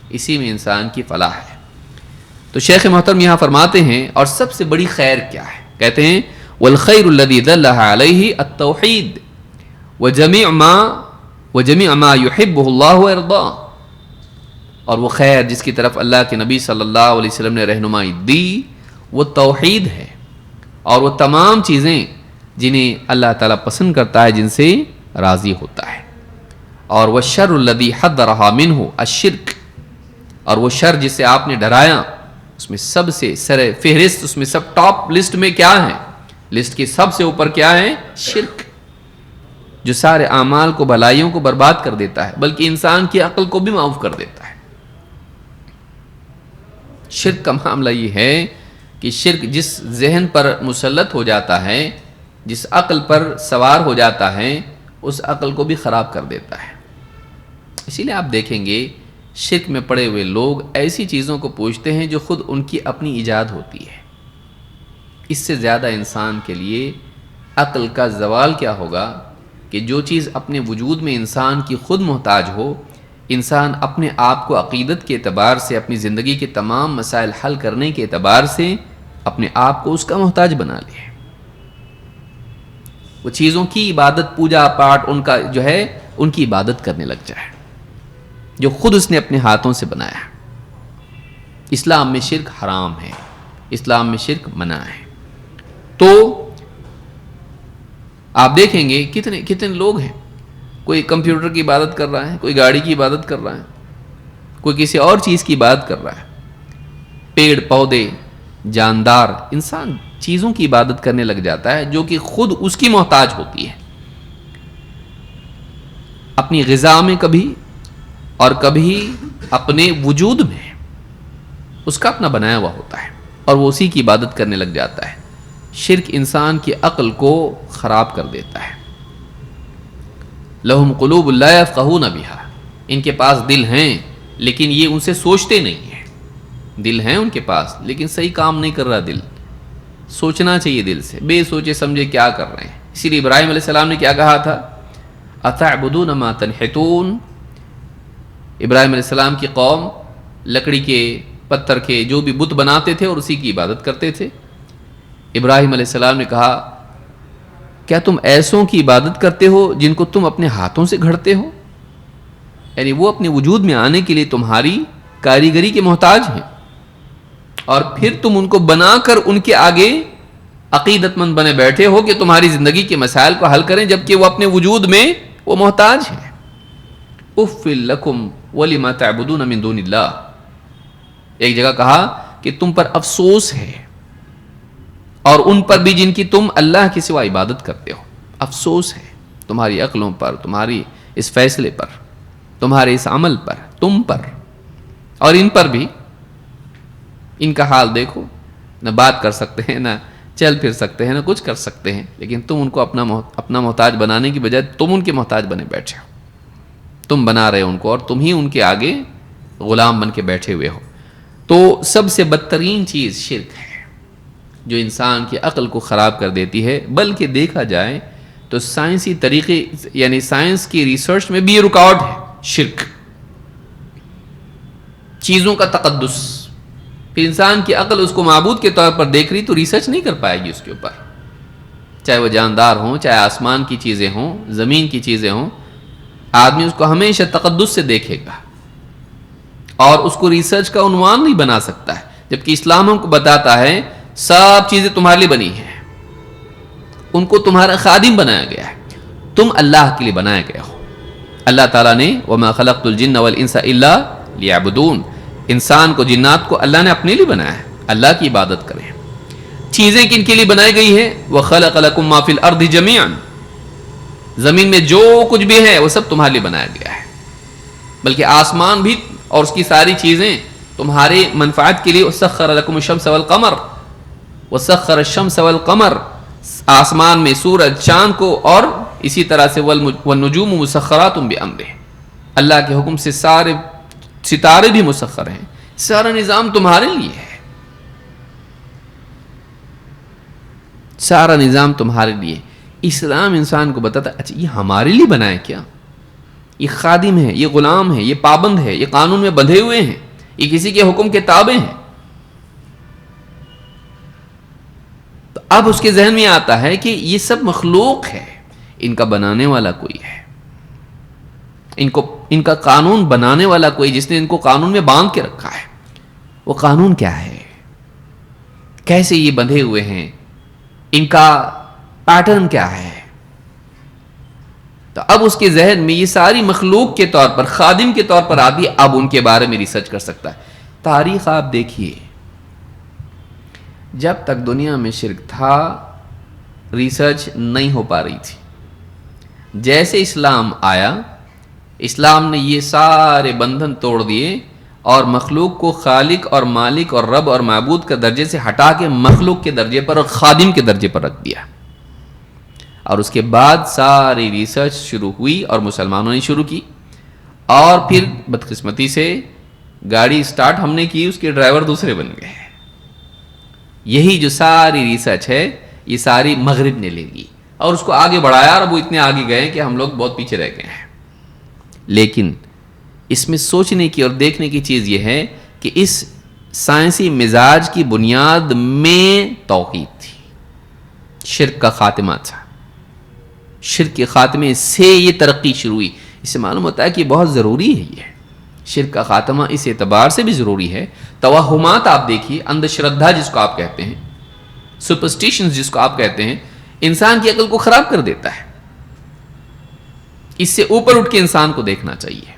اسی میں انسان کی فلاح ہے. تو شیخ محترم یہاں فرماتے ہیں اور سب سے بڑی خیر کیا ہے، کہتے ہیں والخیر الذی دلہ علیہ التوحید وجمیع ما یحبہ اللہ ویرضاہ. اور وہ خیر جس کی طرف اللہ کے نبی صلی اللہ علیہ وسلم نے رہنمائی دی وہ توحید ہے، اور وہ تمام چیزیں جنہیں اللہ تعالیٰ پسند کرتا ہے، جن سے راضی ہوتا ہے. اور والشر الذی حذرھا منہ الشرک، اور وہ شر جس سے آپ نے ڈرایا اس میں سب سے سر فہرست، اس میں سب ٹاپ لسٹ میں کیا ہے، لسٹ کے سب سے اوپر کیا ہے، شرک، جو سارے اعمال کو، بھلائیوں کو برباد کر دیتا ہے، بلکہ انسان کی عقل کو بھی معاف کر دیتا ہے. شرک کا معاملہ یہ ہے کہ شرک جس ذہن پر مسلط ہو جاتا ہے، جس عقل پر سوار ہو جاتا ہے، اس عقل کو بھی خراب کر دیتا ہے. اسی لیے آپ دیکھیں گے شرک میں پڑے ہوئے لوگ ایسی چیزوں کو پوچھتے ہیں جو خود ان کی اپنی ایجاد ہوتی ہے. اس سے زیادہ انسان کے لیے عقل کا زوال کیا ہوگا کہ جو چیز اپنے وجود میں انسان کی خود محتاج ہو، انسان اپنے آپ کو عقیدت کے اعتبار سے، اپنی زندگی کے تمام مسائل حل کرنے کے اعتبار سے اپنے آپ کو اس کا محتاج بنا لے. وہ چیزوں کی عبادت، پوجا پاٹ ان کا جو ہے ان کی عبادت کرنے لگ جائے جو خود اس نے اپنے ہاتھوں سے بنایا. اسلام میں شرک حرام ہے، اسلام میں شرک منع ہے. تو آپ دیکھیں گے کتنے لوگ ہیں، کوئی کمپیوٹر کی عبادت کر رہا ہے، کوئی گاڑی کی عبادت کر رہا ہے، کوئی کسی اور چیز کی عبادت کر رہا ہے. پیڑ پودے، جاندار، انسان چیزوں کی عبادت کرنے لگ جاتا ہے جو کہ خود اس کی محتاج ہوتی ہے. اپنی غذا میں کبھی اور کبھی اپنے وجود میں اس کا اپنا بنایا ہوا ہوتا ہے اور وہ اسی کی عبادت کرنے لگ جاتا ہے. شرک انسان کی عقل کو خراب کر دیتا ہے. لہم قلوب لا یفقہون بہا، ان کے پاس دل ہیں لیکن یہ ان سے سوچتے نہیں ہیں. دل ہیں ان کے پاس لیکن صحیح کام نہیں کر رہا دل. سوچنا چاہیے دل سے، بے سوچے سمجھے کیا کر رہے ہیں. اسی لیے ابراہیم علیہ السلام نے کیا کہا تھا، اتعبدون ما تنحتون. ابراہیم علیہ السلام کی قوم لکڑی کے، پتھر کے جو بھی بت بناتے تھے اور اسی کی عبادت کرتے تھے. ابراہیم علیہ السلام نے کہا کیا تم ایسوں کی عبادت کرتے ہو جن کو تم اپنے ہاتھوں سے گھڑتے ہو؟ یعنی وہ اپنے وجود میں آنے کے لیے تمہاری کاریگری کے محتاج ہیں اور پھر تم ان کو بنا کر ان کے آگے عقیدت مند بنے بیٹھے ہو کہ تمہاری زندگی کے مسائل کو حل کریں، جبکہ وہ اپنے وجود میں وہ محتاج ہیں. اف لکم ولما تعبدون من دون اللہ. ایک جگہ کہا کہ تم پر افسوس ہے اور ان پر بھی جن کی تم اللہ کے سوا عبادت کرتے ہو. افسوس ہے تمہاری عقلوں پر، تمہاری اس فیصلے پر، تمہارے اس عمل پر، تم پر اور ان پر بھی. ان کا حال دیکھو، نہ بات کر سکتے ہیں، نہ چل پھر سکتے ہیں، نہ کچھ کر سکتے ہیں، لیکن تم ان کو اپنا محتاج بنانے کی بجائے تم ان کے محتاج بنے بیٹھے ہو. تم بنا رہے ہو ان کو اور تم ہی ان کے آگے غلام بن کے بیٹھے ہوئے ہو. تو سب سے بدترین چیز شرک ہے جو انسان کی عقل کو خراب کر دیتی ہے. بلکہ دیکھا جائے تو سائنسی طریقے یعنی سائنس کی ریسرچ میں بھی یہ رکاوٹ ہے. شرک، چیزوں کا تقدس. پھر انسان کی عقل اس کو معبود کے طور پر دیکھ رہی تو ریسرچ نہیں کر پائے گی اس کے اوپر، چاہے وہ جاندار ہوں، چاہے آسمان کی چیزیں ہوں، زمین کی چیزیں ہوں. آدمی اس کو ہمیشہ تقدس سے دیکھے گا اور اس کو ریسرچ کا عنوان نہیں بنا سکتا ہے. جبکہ اسلام ہم کو بتاتا ہے سب چیزیں تمہارے لیے بنی ہیں، ان کو تمہارا خادم بنایا گیا ہے، تم اللہ کے لیے بنائے گئے ہو. اللہ تعالیٰ نے وَمَا خَلَقْتُ الْجِنَّ وَالْإِنسَ إِلَّا لِيَعْبُدُونَ. انسان کو، جنات کو اللہ نے اپنے لیے بنایا ہے، اللہ کی عبادت کریں. چیزیں کن کے لیے بنائی گئی ہیں؟ وَخَلَقَ لَكُم مَّا فِي الْأَرْضِ جَمِيعًا. زمین میں جو کچھ بھی ہے وہ سب تمہارے لیے بنایا گیا ہے. بلکہ آسمان بھی اور اس کی ساری چیزیں تمہارے منفعت کے لیے. وَسَخَّرَ لَكُمُ الشَّمْسَ وَالْقَمَرَ. وَسَخَّرَ الشَّمْسَ وَالْقَمَرَ. آسمان میں سورج، چاند کو، اور اسی طرح سے وَالنُّجُومُ مُسَخَّرَاتٌ بِأَمْرِهِ. اللہ کے حکم سے سارے ستارے بھی مسخر ہیں. سارا نظام تمہارے لیے ہے، سارا نظام تمہارے لیے. اسلام انسان کو بتاتا اچھا یہ ہمارے لیے بنا ہے کیا؟ یہ خادم ہے، یہ غلام ہے، یہ پابند ہے، یہ قانون میں بندھے ہوئے ہیں، یہ کسی کے حکم کے تابع ہیں. تو اب اس کے ذہن میں آتا ہے کہ یہ سب مخلوق ہے، ان کا بنانے والا کوئی ہے، ان کا قانون بنانے والا کوئی، جس نے ان کو قانون میں باندھ کے رکھا ہے. وہ قانون کیا ہے؟ کیسے یہ بندھے ہوئے ہیں؟ ان کا پیٹرن کیا ہے؟ تو اب اس کے ذہن میں یہ ساری مخلوق کے طور پر، خادم کے طور پر آتی ہے. اب ان کے بارے میں ریسرچ کر سکتا ہے. تاریخ آپ دیکھیے، جب تک دنیا میں شرک تھا ریسرچ نہیں ہو پا رہی تھی. جیسے اسلام آیا، اسلام نے یہ سارے بندھن توڑ دیے اور مخلوق کو خالق اور مالک اور رب اور معبود کا درجے سے ہٹا کے مخلوق کے درجے پر اور خادم کے درجے پر رکھ دیا. اور اس کے بعد ساری ریسرچ شروع ہوئی اور مسلمانوں نے شروع کی. اور پھر بدقسمتی سے گاڑی سٹارٹ ہم نے کی، اس کے ڈرائیور دوسرے بن گئے. یہی جو ساری ریسرچ ہے یہ ساری مغرب نے لے لی اور اس کو آگے بڑھایا، اور وہ اتنے آگے گئے کہ ہم لوگ بہت پیچھے رہ گئے ہیں. لیکن اس میں سوچنے کی اور دیکھنے کی چیز یہ ہے کہ اس سائنسی مزاج کی بنیاد میں توحید تھی. شرک کا خاتمہ تھا. شرک کے خاتمے سے یہ ترقی شروع ہوئی. اس سے معلوم ہوتا ہے کہ بہت ضروری ہے. یہ شرک کا خاتمہ اس اعتبار سے بھی ضروری ہے. توہمات آپ دیکھیے، اندھ شردھا جس کو آپ کہتے ہیں، سپرسٹیشنز جس کو آپ کہتے ہیں، انسان کی عقل کو خراب کر دیتا ہے. اس سے اوپر اٹھ کے انسان کو دیکھنا چاہیے.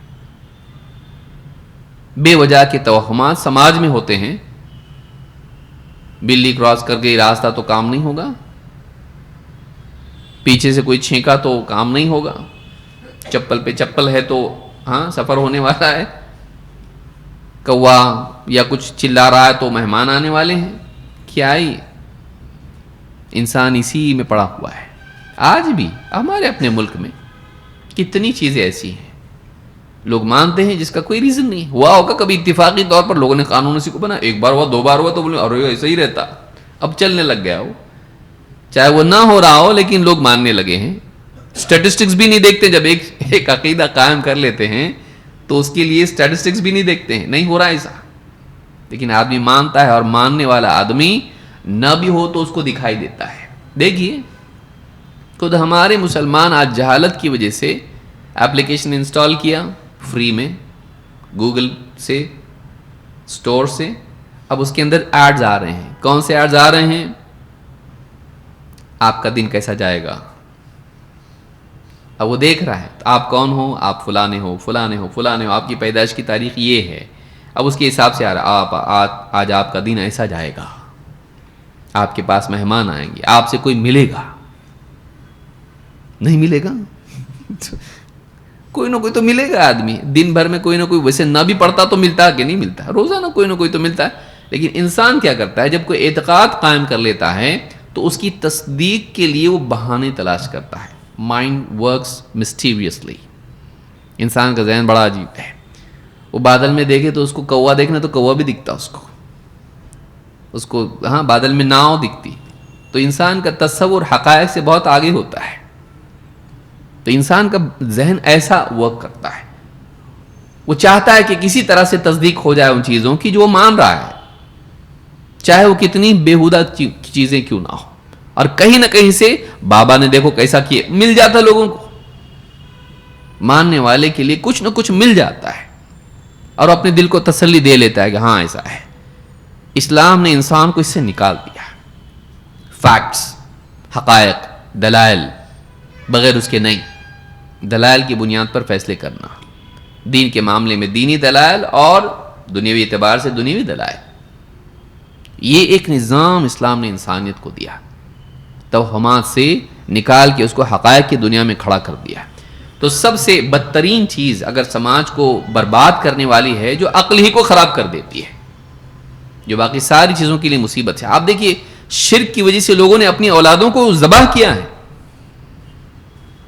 بے وجہ کے توہمات سماج میں ہوتے ہیں. بلی کراس کر گئی راستہ تو کام نہیں ہوگا، پیچھے سے کوئی چھینکا تو کام نہیں ہوگا، چپل پہ چپل ہے تو ہاں سفر ہونے والا ہے، کوا یا کچھ چلا رہا ہے تو مہمان آنے والے ہیں. کیا ہی انسان اسی میں پڑا ہوا ہے. آج بھی ہمارے اپنے ملک میں کتنی چیزیں ایسی ہیں لوگ مانتے ہیں جس کا کوئی ریزن نہیں. ہوا ہوگا کبھی اتفاقی طور پر لوگوں نے قانون اسی کو بنا، ایک بار ہوا، دو بار ہوا تو بولے ارے ایسا ہی رہتا، اب چلنے لگ گیا. وہ چاہے وہ نہ ہو رہا ہو لیکن لوگ ماننے لگے ہیں. اسٹیٹسٹکس بھی نہیں دیکھتے. جب ایک عقیدہ قائم کر لیتے ہیں تو اس کے لیے اسٹیٹسٹکس بھی نہیں دیکھتے ہیں، نہیں ہو رہا ایسا، لیکن آدمی مانتا ہے. اور ماننے والا آدمی نہ بھی ہو تو اس کو دکھائی دیتا ہے. دیکھیے خود ہمارے مسلمان آج جہالت کی وجہ سے ایپلیکیشن انسٹال کیا فری میں گوگل سے، اسٹور سے، اب اس کے اندر ایڈز آ رہے ہیں. کون سے ایڈز آ رہے ہیں؟ آپ کا دن کیسا جائے گا. اب وہ دیکھ رہا ہے آپ کون ہو، آپ فلانے ہو فلانے ہو فلانے ہو، آپ کی پیدائش کی تاریخ یہ ہے. اب اس کے حساب سے آ رہا آج آپ کا دن ایسا جائے گا، آپ کے پاس مہمان آئیں گے، آپ سے کوئی ملے گا نہیں ملے گا کوئی نہ کوئی تو ملے گا. آدمی دن بھر میں کوئی نہ کوئی، ویسے نہ بھی پڑھتا تو ملتا کہ نہیں ملتا، روزانہ کوئی نہ کوئی تو ملتا ہے. لیکن انسان کیا کرتا ہے، جب کوئی اعتقاد قائم کر لیتا ہے تو اس کی تصدیق کے لیے وہ بہانے تلاش کرتا ہے. Mind works mysteriously. انسان کا ذہن بڑا عجیب ہے. وہ بادل میں دیکھے تو اس کو کوا دیکھنا تو کوا بھی دکھتا اس کو ہاں بادل میں ناؤ دکھتی. تو انسان کا تصور حقائق سے بہت آگے ہوتا ہے. تو انسان کا ذہن ایسا ورک کرتا ہے، وہ چاہتا ہے کہ کسی طرح سے تصدیق ہو جائے ان چیزوں کی جو وہ مان رہا ہے، چاہے وہ کتنی بیہودہ چیزیں کیوں نہ ہو. اور کہیں نہ کہیں سے بابا نے دیکھو کیسا کیا، مل جاتا لوگوں کو. ماننے والے کے لیے کچھ نہ کچھ مل جاتا ہے اور اپنے دل کو تسلی دے لیتا ہے کہ ہاں ایسا ہے. اسلام نے انسان کو اس سے نکال دیا. فیکٹس، حقائق، دلائل بغیر اس کے نہیں. دلائل کی بنیاد پر فیصلے کرنا، دین کے معاملے میں دینی دلائل اور دنیاوی اعتبار سے دنیاوی دلائل. یہ ایک نظام اسلام نے انسانیت کو دیا، توہمات سے نکال کے اس کو حقائق کی دنیا میں کھڑا کر دیا. تو سب سے بدترین چیز اگر سماج کو برباد کرنے والی ہے جو عقل ہی کو خراب کر دیتی ہے، جو باقی ساری چیزوں کے لیے مصیبت ہے. آپ دیکھیے شرک کی وجہ سے لوگوں نے اپنی اولادوں کو ذبح کیا ہے.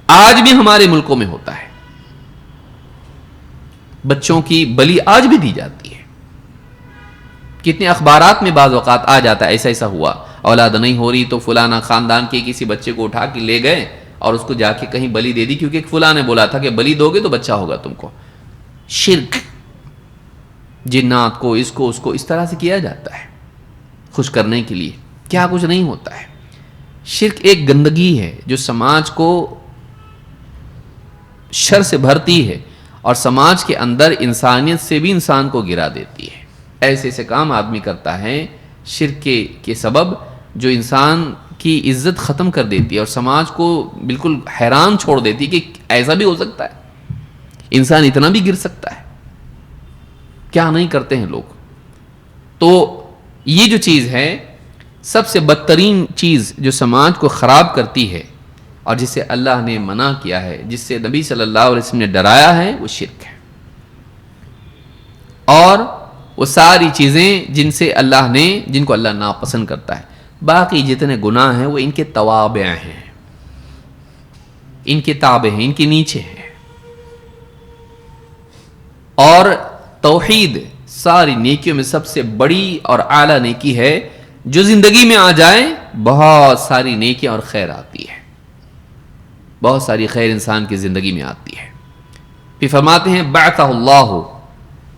آج بھی ہمارے ملکوں میں ہوتا ہے، بچوں کی بلی آج بھی دی جاتی ہے. کتنے اخبارات میں بعض اوقات آ جاتا ہے ایسا ایسا ہوا، اولاد نہیں ہو رہی تو فلانا خاندان کے کسی بچے کو اٹھا کے لے گئے اور اس کو جا کے کہیں بلی دے دی، کیونکہ فلاں نے بولا تھا کہ بلی دو گے تو بچہ ہوگا تم کو. شرک، جنات کو اس کو اس طرح سے کیا جاتا ہے خوش کرنے کے لیے. کیا کچھ نہیں ہوتا ہے. شرک ایک گندگی ہے جو سماج کو شر سے بھرتی ہے اور سماج کے اندر انسانیت سے بھی انسان کو گرا دیتی ہے. ایسے ایسے کام آدمی کرتا ہے شرک کے سبب جو انسان کی عزت ختم کر دیتی ہے اور سماج کو بالکل حیران چھوڑ دیتی ہے کہ ایسا بھی ہو سکتا ہے، انسان اتنا بھی گر سکتا ہے. کیا نہیں کرتے ہیں لوگ. تو یہ جو چیز ہے سب سے بدترین چیز جو سماج کو خراب کرتی ہے اور جسے اللہ نے منع کیا ہے، جس سے نبی صلی اللہ علیہ وسلم نے ڈرایا ہے، وہ شرک ہے. اور وہ ساری چیزیں جن کو اللہ ناپسند کرتا ہے. باقی جتنے گناہ ہیں وہ ان کے توابع ہیں، ان کے تابع ہیں، ان کے نیچے ہیں. اور توحید ساری نیکیوں میں سب سے بڑی اور اعلیٰ نیکی ہے جو زندگی میں آ جائے بہت ساری نیکیاں اور خیر آتی ہے، بہت ساری خیر انسان کی زندگی میں آتی ہے. پھر فرماتے ہیں بعثہ اللہ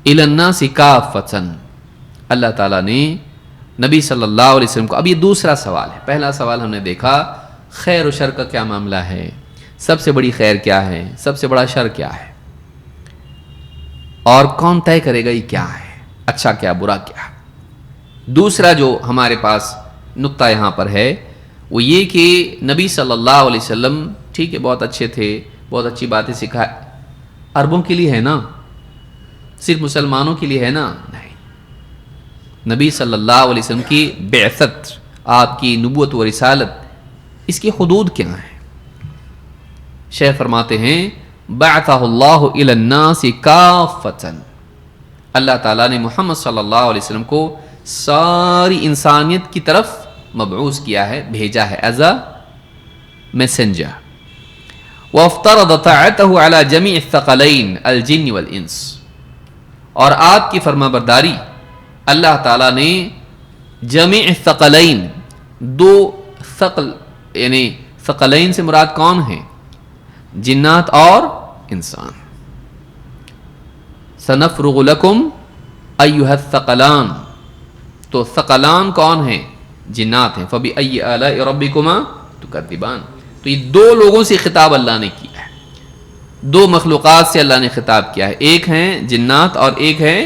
الی الناس کافۃ. اللہ تعالیٰ نے نبی صلی اللہ علیہ وسلم کو، اب یہ دوسرا سوال ہے. پہلا سوال ہم نے دیکھا خیر و شر کا کیا معاملہ ہے، سب سے بڑی خیر کیا ہے، سب سے بڑا شر کیا ہے، اور کون طے کرے گا یہ کیا ہے، اچھا کیا برا کیا. دوسرا جو ہمارے پاس نقطہ یہاں پر ہے وہ یہ کہ نبی صلی اللہ علیہ وسلم ٹھیک ہے بہت اچھے تھے، بہت اچھی باتیں سکھائے، عربوں کے لیے ہے نا، صرف مسلمانوں کے لیے ہے نا؟ نہیں. نبی صلی اللہ علیہ وسلم کی بعثت، آپ کی نبوت و رسالت، اس کی حدود کیا ہیں؟ شیخ فرماتے ہیں بعثہ اللہ الی الناس کافۃ. اللہ تعالیٰ نے محمد صلی اللہ علیہ وسلم کو ساری انسانیت کی طرف مبعوث کیا ہے، بھیجا ہے ایز اے میسنجر. وافترض طاعته على جميع الثقلین الجن والانس. اور آپ کی فرما برداری اللہ تعالیٰ نے جميع الثقلین، دو ثقل یعنی ثقلین سے مراد کون ہیں؟ جنات اور انسان. سنفرغ لکم ایھا الثقلان. تو ثقلان کون ہیں؟ جنات ہیں. فبأی آلاء ربکما تکذبان. تو یہ دو لوگوں سے خطاب اللہ نے کیا ہے، دو مخلوقات سے اللہ نے خطاب کیا ہے. ایک ہیں جنات اور ایک ہے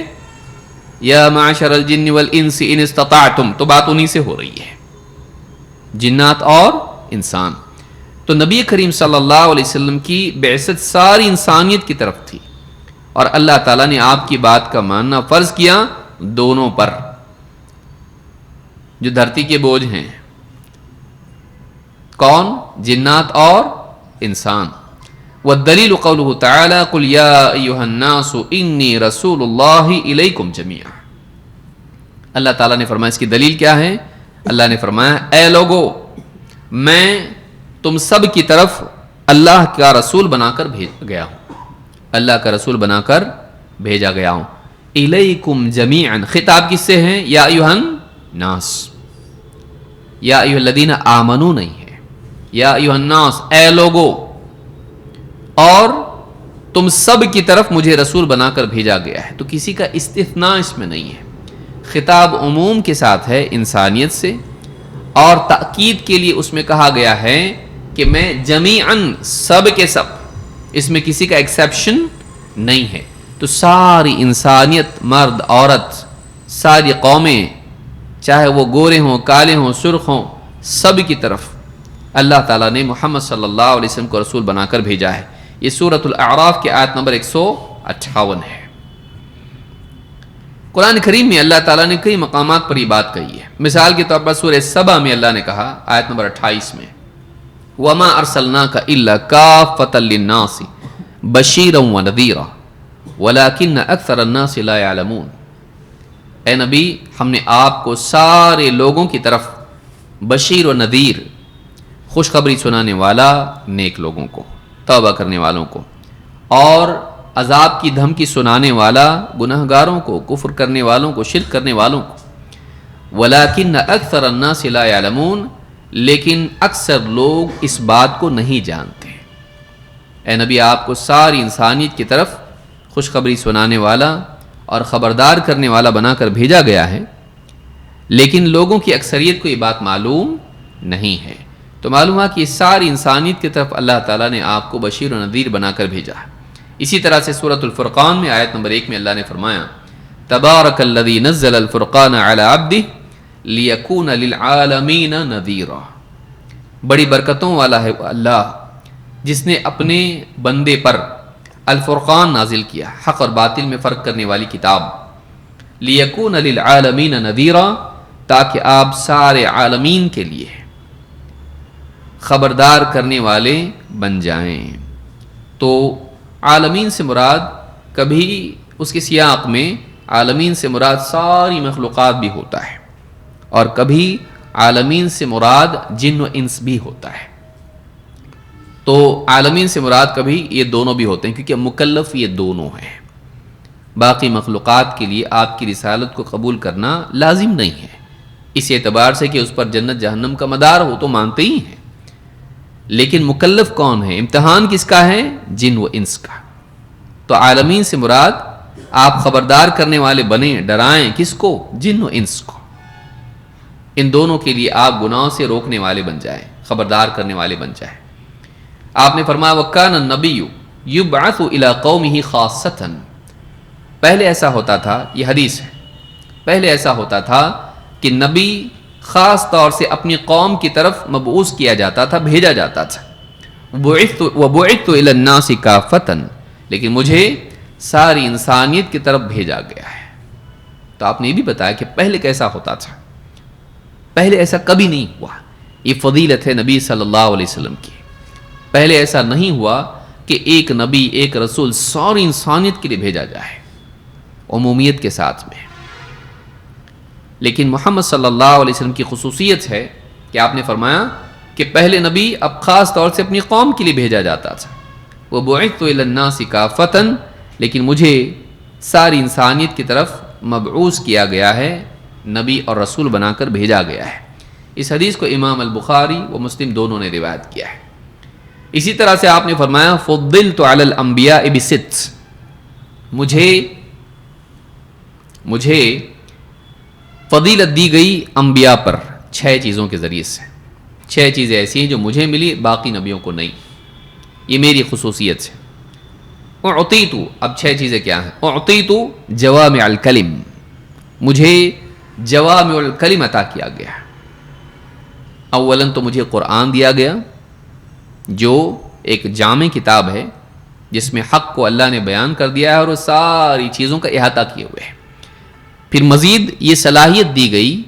یا معشر الجن والانس ان استطعتم، تو بات انہی سے ہو رہی ہے، جنات اور انسان. تو نبی کریم صلی اللہ علیہ وسلم کی بعثت ساری انسانیت کی طرف تھی، اور اللہ تعالیٰ نے آپ کی بات کا ماننا فرض کیا دونوں پر، جو دھرتی کے بوجھ ہیں. کون؟ جنات اور انسان. والدلیل قوله تعالی قل یا ایھا الناس انی رسول اللہ الیکم جمیعا. اللہ تعالیٰ نے فرمایا، اس کی دلیل کیا ہے؟ اللہ نے فرمایا اے لوگو، میں تم سب کی طرف اللہ کا رسول بنا کر بھیج گیا ہوں، اللہ کا رسول بنا کر بھیجا گیا ہوں. الیکم جمیعا، خطاب کس سے ہے؟ یا ایھا الناس، یا ایھا الذین آمنوا نہیں ہے، یا ایھا الناس اے لوگو، اور تم سب کی طرف مجھے رسول بنا کر بھیجا گیا ہے. تو کسی کا استثناء اس میں نہیں ہے، خطاب عموم کے ساتھ ہے انسانیت سے، اور تأکید کے لیے اس میں کہا گیا ہے کہ میں جمیعاً، سب کے سب، اس میں کسی کا ایکسیپشن نہیں ہے. تو ساری انسانیت، مرد عورت، ساری قومیں، چاہے وہ گورے ہوں کالے ہوں سرخ ہوں، سب کی طرف اللہ تعالیٰ نے محمد صلی اللہ علیہ وسلم کو رسول بنا کر بھیجا ہے. یہ سورۃ الاعراف کی آیت نمبر 158 ہے. قرآن کریم میں اللہ تعالیٰ نے کئی مقامات پر یہ بات کہی ہے. مثال کے طور پر سورہ سبا میں اللہ نے کہا آیت نمبر 28 میں، وَمَا أَرْسَلْنَاكَ إِلَّا كَافَّةً لِلنَّاسِ بَشِيرًا وَنَذِيرًا وَلَكِنَّ أَكْثَرَ النَّاسِ لَا يَعْلَمُونَ. اے نبی، ہم نے آپ کو سارے لوگوں کی طرف بشیر و نذیر، خوشخبری سنانے والا نیک لوگوں کو، توبہ کرنے والوں کو، اور عذاب کی دھمکی سنانے والا گناہگاروں کو، کفر کرنے والوں کو، شرک کرنے والوں کو. وَلَكِنَّ أَكْثَرَ النَّاسِ لَا يَعْلَمُونَ، لیکن اکثر لوگ اس بات کو نہیں جانتے. اے نبی، آپ کو ساری انسانیت کی طرف خوشخبری سنانے والا اور خبردار کرنے والا بنا کر بھیجا گیا ہے، لیکن لوگوں کی اکثریت کو یہ بات معلوم نہیں ہے. تو معلوم ہے کہ یہ ساری انسانیت کی طرف اللہ تعالیٰ نے آپ کو بشیر و نذیر بنا کر بھیجا ہے. اسی طرح سے سورۃ الفرقان میں آیت نمبر 1 میں اللہ نے فرمایا، تبارک الذی نزل الفرقان علی عبدہ لیکون للعالمین نذیرا. بڑی برکتوں والا ہے وہ اللہ جس نے اپنے بندے پر الفرقان نازل کیا، حق اور باطل میں فرق کرنے والی کتاب. لیکون للعالمین نذیرا، تاکہ آپ سارے عالمین کے لیے خبردار کرنے والے بن جائیں. تو عالمین سے مراد کبھی اس کے سیاق میں عالمین سے مراد ساری مخلوقات بھی ہوتا ہے، اور کبھی عالمین سے مراد جن و انس بھی ہوتا ہے. تو عالمین سے مراد کبھی یہ دونوں بھی ہوتے ہیں، کیونکہ مکلف یہ دونوں ہیں. باقی مخلوقات کے لیے آپ کی رسالت کو قبول کرنا لازم نہیں ہے، اس اعتبار سے کہ اس پر جنت جہنم کا مدار ہو تو مانتے ہی ہیں. لیکن مکلف کون ہے؟ امتحان کس کا ہے؟ جن و انس کا. تو عالمین سے مراد آپ خبردار کرنے والے بنیں، ڈرائیں کس کو؟ جن و انس کو. ان دونوں کے لیے آپ گناہوں سے روکنے والے بن جائیں، خبردار کرنے والے بن جائیں. آپ نے فرمایا وَكَانَ النَّبِيُّ يُبْعَثُ إِلَىٰ قَوْمِهِ خَاصَّةً. پہلے ایسا ہوتا تھا، یہ حدیث ہے، پہلے ایسا ہوتا تھا کہ نبی خاص طور سے اپنی قوم کی طرف مبعوث کیا جاتا تھا، بھیجا جاتا تھا. وَبُعِثْتُ إِلَى النَّاسِ كَافَّةً، لیکن مجھے ساری انسانیت کی طرف بھیجا گیا ہے. تو آپ نے یہ بھی بتایا کہ پہلے کیسا ہوتا تھا، پہلے ایسا کبھی نہیں ہوا. یہ فضیلت ہے نبی صلی اللہ علیہ وسلم کی. پہلے ایسا نہیں ہوا کہ ایک نبی، ایک رسول ساری انسانیت کے لیے بھیجا جائے عمومیت کے ساتھ میں. لیکن محمد صلی اللہ علیہ وسلم کی خصوصیت ہے کہ آپ نے فرمایا کہ پہلے نبی اب خاص طور سے اپنی قوم کے لیے بھیجا جاتا تھا. وَبُعِثْتُ إِلَى النَّاسِ كَافَّةً، لیکن مجھے ساری انسانیت کی طرف مبعوث کیا گیا ہے، نبی اور رسول بنا کر بھیجا گیا ہے. اس حدیث کو امام البخاری و مسلم دونوں نے روایت کیا ہے. اسی طرح سے آپ نے فرمایا فضلت علی الانبیاء بست، مجھے فضیلت دی گئی انبیاء پر 6 چیزوں کے ذریعے سے. 6 چیزیں ایسی ہیں جو مجھے ملی، باقی نبیوں کو نہیں. یہ میری خصوصیت ہے. اعطیت، اب 6 چیزیں کیا ہیں؟ اعطیت جوامع الکلم، مجھے جوامع الکلم عطا کیا گیا. اولاً تو مجھے قرآن دیا گیا جو ایک جامع کتاب ہے جس میں حق کو اللہ نے بیان کر دیا ہے اور وہ ساری چیزوں کا احاطہ کیے ہوئے ہے. پھر مزید یہ صلاحیت دی گئی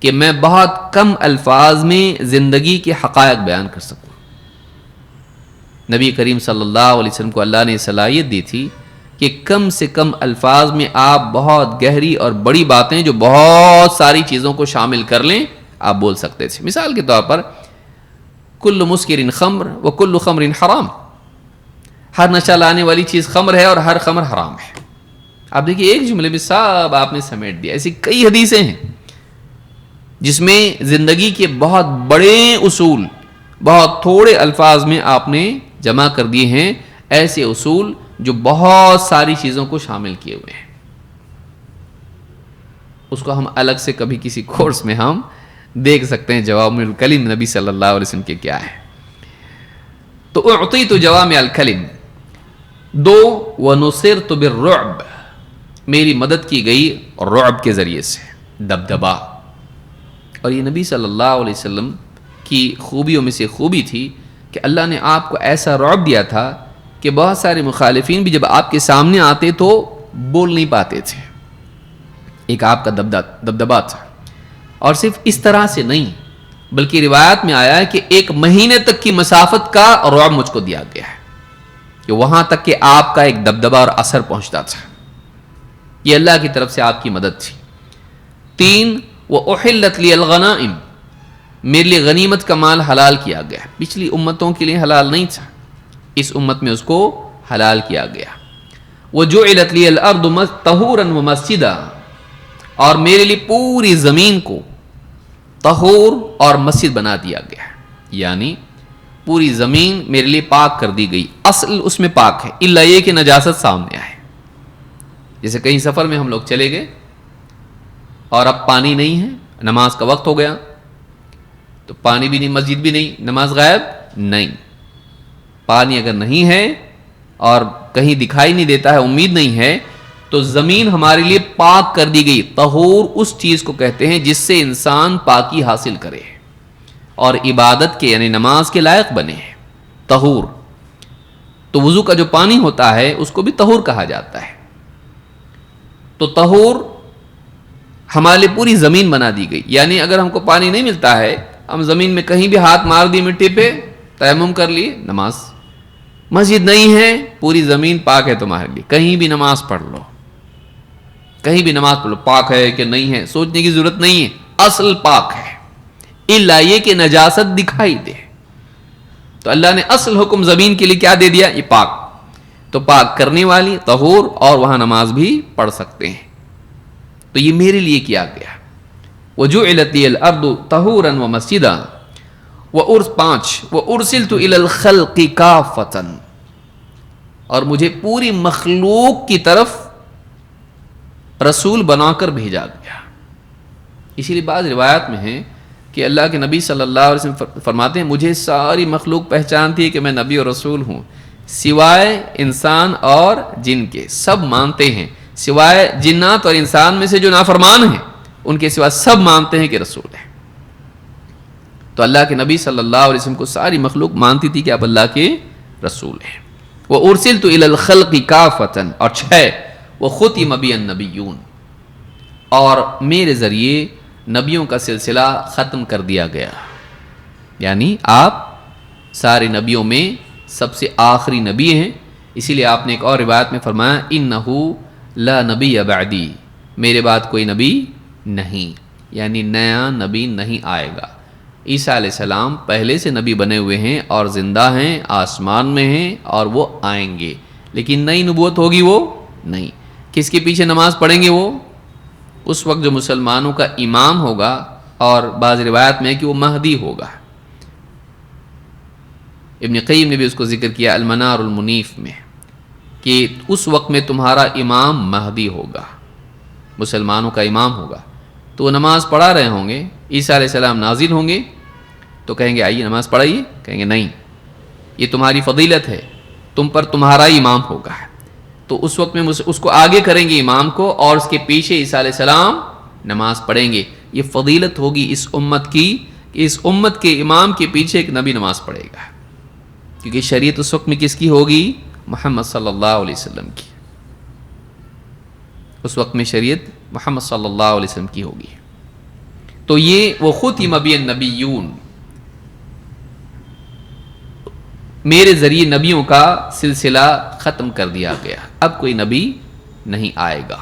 کہ میں بہت کم الفاظ میں زندگی کے حقائق بیان کر سکوں. نبی کریم صلی اللہ علیہ وسلم کو اللہ نے صلاحیت دی تھی کہ کم سے کم الفاظ میں آپ بہت گہری اور بڑی باتیں جو بہت ساری چیزوں کو شامل کر لیں آپ بول سکتے تھے. مثال کے طور پر کل مسکر خمر و کل خمر حرام، ہر نشہ لانے والی چیز خمر ہے اور ہر خمر حرام ہے. آپ دیکھیے ایک جملے میں سب آپ نے سمیٹ دیا. ایسی کئی حدیثیں ہیں جس میں زندگی کے بہت بڑے اصول بہت تھوڑے الفاظ میں آپ نے جمع کر دیے ہیں، ایسے اصول جو بہت ساری چیزوں کو شامل کیے ہوئے ہیں. اس کو ہم الگ سے کبھی کسی کورس میں ہم دیکھ سکتے ہیں جوامع الکلم نبی صلی اللہ علیہ وسلم کے کیا ہے. تو اعطیت جوامع الکلم. دو، ونصرت بالرعب، میری مدد کی گئی رعب کے ذریعے سے، دبدبا. اور یہ نبی صلی اللہ علیہ وسلم کی خوبیوں میں سے خوبی تھی کہ اللہ نے آپ کو ایسا رعب دیا تھا کہ بہت سارے مخالفین بھی جب آپ کے سامنے آتے تو بول نہیں پاتے تھے. ایک آپ کا دبدبا تھا. اور صرف اس طرح سے نہیں بلکہ روایت میں آیا ہے کہ 1 مہینے تک کی مسافت کا رعب مجھ کو دیا گیا ہے کہ وہاں تک کہ آپ کا ایک دبدبا اور اثر پہنچتا تھا. یہ اللہ کی طرف سے آپ کی مدد تھی. 3، وَأُحِلَّتْ لِيَ الْغَنَائِمُ، میرے لیے غنیمت کا مال حلال کیا گیا. پچھلی امتوں کے لیے حلال نہیں تھا، اس امت میں اس کو حلال کیا گیا. وَجُعِلَتْ لِيَ الْأَرْضُ طَهُورًا وَمَسْجِدًا، اور میرے لیے پوری زمین کو طہور اور مسجد بنا دیا گیا. یعنی پوری زمین میرے لیے پاک کر دی گئی. اصل اس میں پاک ہے الا یہ کہ نجاست سامنے آئے. جیسے کہیں سفر میں ہم لوگ چلے گئے اور اب پانی نہیں ہے، نماز کا وقت ہو گیا، تو پانی بھی نہیں، مسجد بھی نہیں، نماز غائب نہیں. پانی اگر نہیں ہے اور کہیں دکھائی نہیں دیتا ہے، امید نہیں ہے، تو زمین ہمارے لیے پاک کر دی گئی. طہور اس چیز کو کہتے ہیں جس سے انسان پاکی حاصل کرے اور عبادت کے یعنی نماز کے لائق بنے. طہور تو وضو کا جو پانی ہوتا ہے اس کو بھی طہور کہا جاتا ہے. تو طہور ہمارے لیے پوری زمین بنا دی گئی. یعنی اگر ہم کو پانی نہیں ملتا ہے، ہم زمین میں کہیں بھی ہاتھ مار دی مٹی پہ، تیمم کر لیے، نماز. مسجد نہیں ہے، پوری زمین پاک ہے تمہارے لیے، کہیں بھی نماز پڑھ لو، کہیں بھی نماز پڑھ لو. پاک ہے کہ نہیں ہے سوچنے کی ضرورت نہیں ہے، اصل پاک ہے الا یہ کہ نجاست دکھائی دے. تو اللہ نے اصل حکم زمین کے لیے کیا دے دیا؟ یہ پاک. تو پاک کرنے والی طہور، اور وہاں نماز بھی پڑھ سکتے ہیں. تو یہ میرے لیے کیا گیا. وَجُعِلَتْ لِيَ الْأَرْضُ طَهُورًا وَمَسْجِدًا. 5، وَأُرْسِلْتُ إِلَى الْخَلْقِ كَافَّةً، اور مجھے پوری مخلوق کی طرف رسول بنا کر بھیجا گیا. اسی لیے بعض روایات میں ہے کہ اللہ کے نبی صلی اللہ علیہ وسلم فرماتے ہیں مجھے ساری مخلوق پہچانتی ہے کہ میں نبی اور رسول ہوں، سوائے انسان اور جن کے. سب مانتے ہیں سوائے جنات اور انسان میں سے جو نافرمان ہیں، ان کے سوا سب مانتے ہیں کہ رسول ہے. تو اللہ کے نبی صلی اللہ علیہ وسلم کو ساری مخلوق مانتی تھی کہ آپ اللہ کے رسول ہیں. وَأُرْسِلْتُ إِلَى الْخَلْقِ كَافَّةً. اور 6، وَخُتِمَ بِي النَّبِيُّونَ، اور میرے ذریعے نبیوں کا سلسلہ ختم کر دیا گیا. یعنی آپ سارے نبیوں میں سب سے آخری نبی ہیں. اسی لیے آپ نے ایک اور روایت میں فرمایا اِنَّهُ لَا نَبِيَّ بَعْدِي، میرے بعد کوئی نبی نہیں، یعنی نیا نبی نہیں آئے گا. عیسیٰ علیہ السلام پہلے سے نبی بنے ہوئے ہیں اور زندہ ہیں، آسمان میں ہیں اور وہ آئیں گے، لیکن نئی نبوت ہوگی وہ نہیں. کس کے پیچھے نماز پڑھیں گے وہ؟ اس وقت جو مسلمانوں کا امام ہوگا، اور بعض روایت میں ہے کہ وہ مہدی ہوگا. ابن قیم نے بھی اس کو ذکر کیا المنار المنیف میں کہ اس وقت میں تمہارا امام مہدی ہوگا، مسلمانوں کا امام ہوگا. تو وہ نماز پڑھا رہے ہوں گے، عیسیٰ علیہ السلام نازل ہوں گے تو کہیں گے آئیے نماز پڑھائیے، کہیں گے نہیں، یہ تمہاری فضیلت ہے، تم پر تمہارا امام ہوگا. تو اس وقت میں اس کو آگے کریں گے امام کو، اور اس کے پیچھے عیسیٰ علیہ السلام نماز پڑھیں گے. یہ فضیلت ہوگی اس امت کی کہ اس امت کے امام کے پیچھے ایک نبی نماز پڑھے گا، کیونکہ شریعت اس وقت میں کس کی ہوگی؟ محمد صلی اللہ علیہ وسلم کی. اس وقت میں شریعت محمد صلی اللہ علیہ وسلم کی ہوگی. تو یہ وہ ختم بی النبیون، میرے ذریعے نبیوں کا سلسلہ ختم کر دیا گیا، اب کوئی نبی نہیں آئے گا.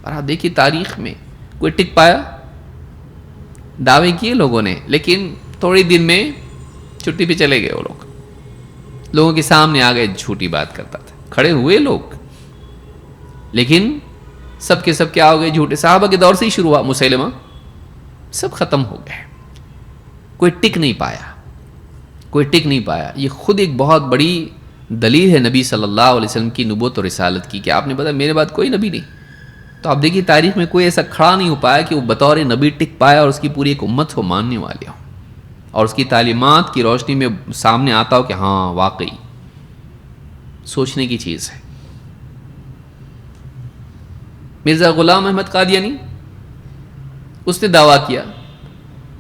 اور آپ دیکھیے تاریخ میں کوئی ٹک پایا؟ دعوے کیے لوگوں نے، لیکن تھوڑی دن میں چھٹی پہ چلے گئے. وہ لوگوں کے سامنے آ گئے، جھوٹی بات کرتا تھا، کھڑے ہوئے لوگ، لیکن سب کے سب کیا ہو گئے؟ جھوٹے. صحابہ کے دور سے ہی شروع ہوا، مسیلمہ، سب ختم ہو گئے. کوئی ٹک نہیں پایا، کوئی ٹک نہیں پایا. یہ خود ایک بہت بڑی دلیل ہے نبی صلی اللہ علیہ وسلم کی نبوت اور رسالت کی، کہ آپ نے بتایا میرے بعد کوئی نبی نہیں. تو آپ دیکھیے تاریخ میں کوئی ایسا کھڑا نہیں ہو پایا کہ وہ بطور نبی ٹک پایا اور اس کی پوری ایک امت کو ماننے والے ہوں، اور اس کی تعلیمات کی روشنی میں سامنے آتا ہو کہ ہاں واقعی سوچنے کی چیز ہے. مرزا غلام احمد قادیانی، اس نے دعویٰ کیا،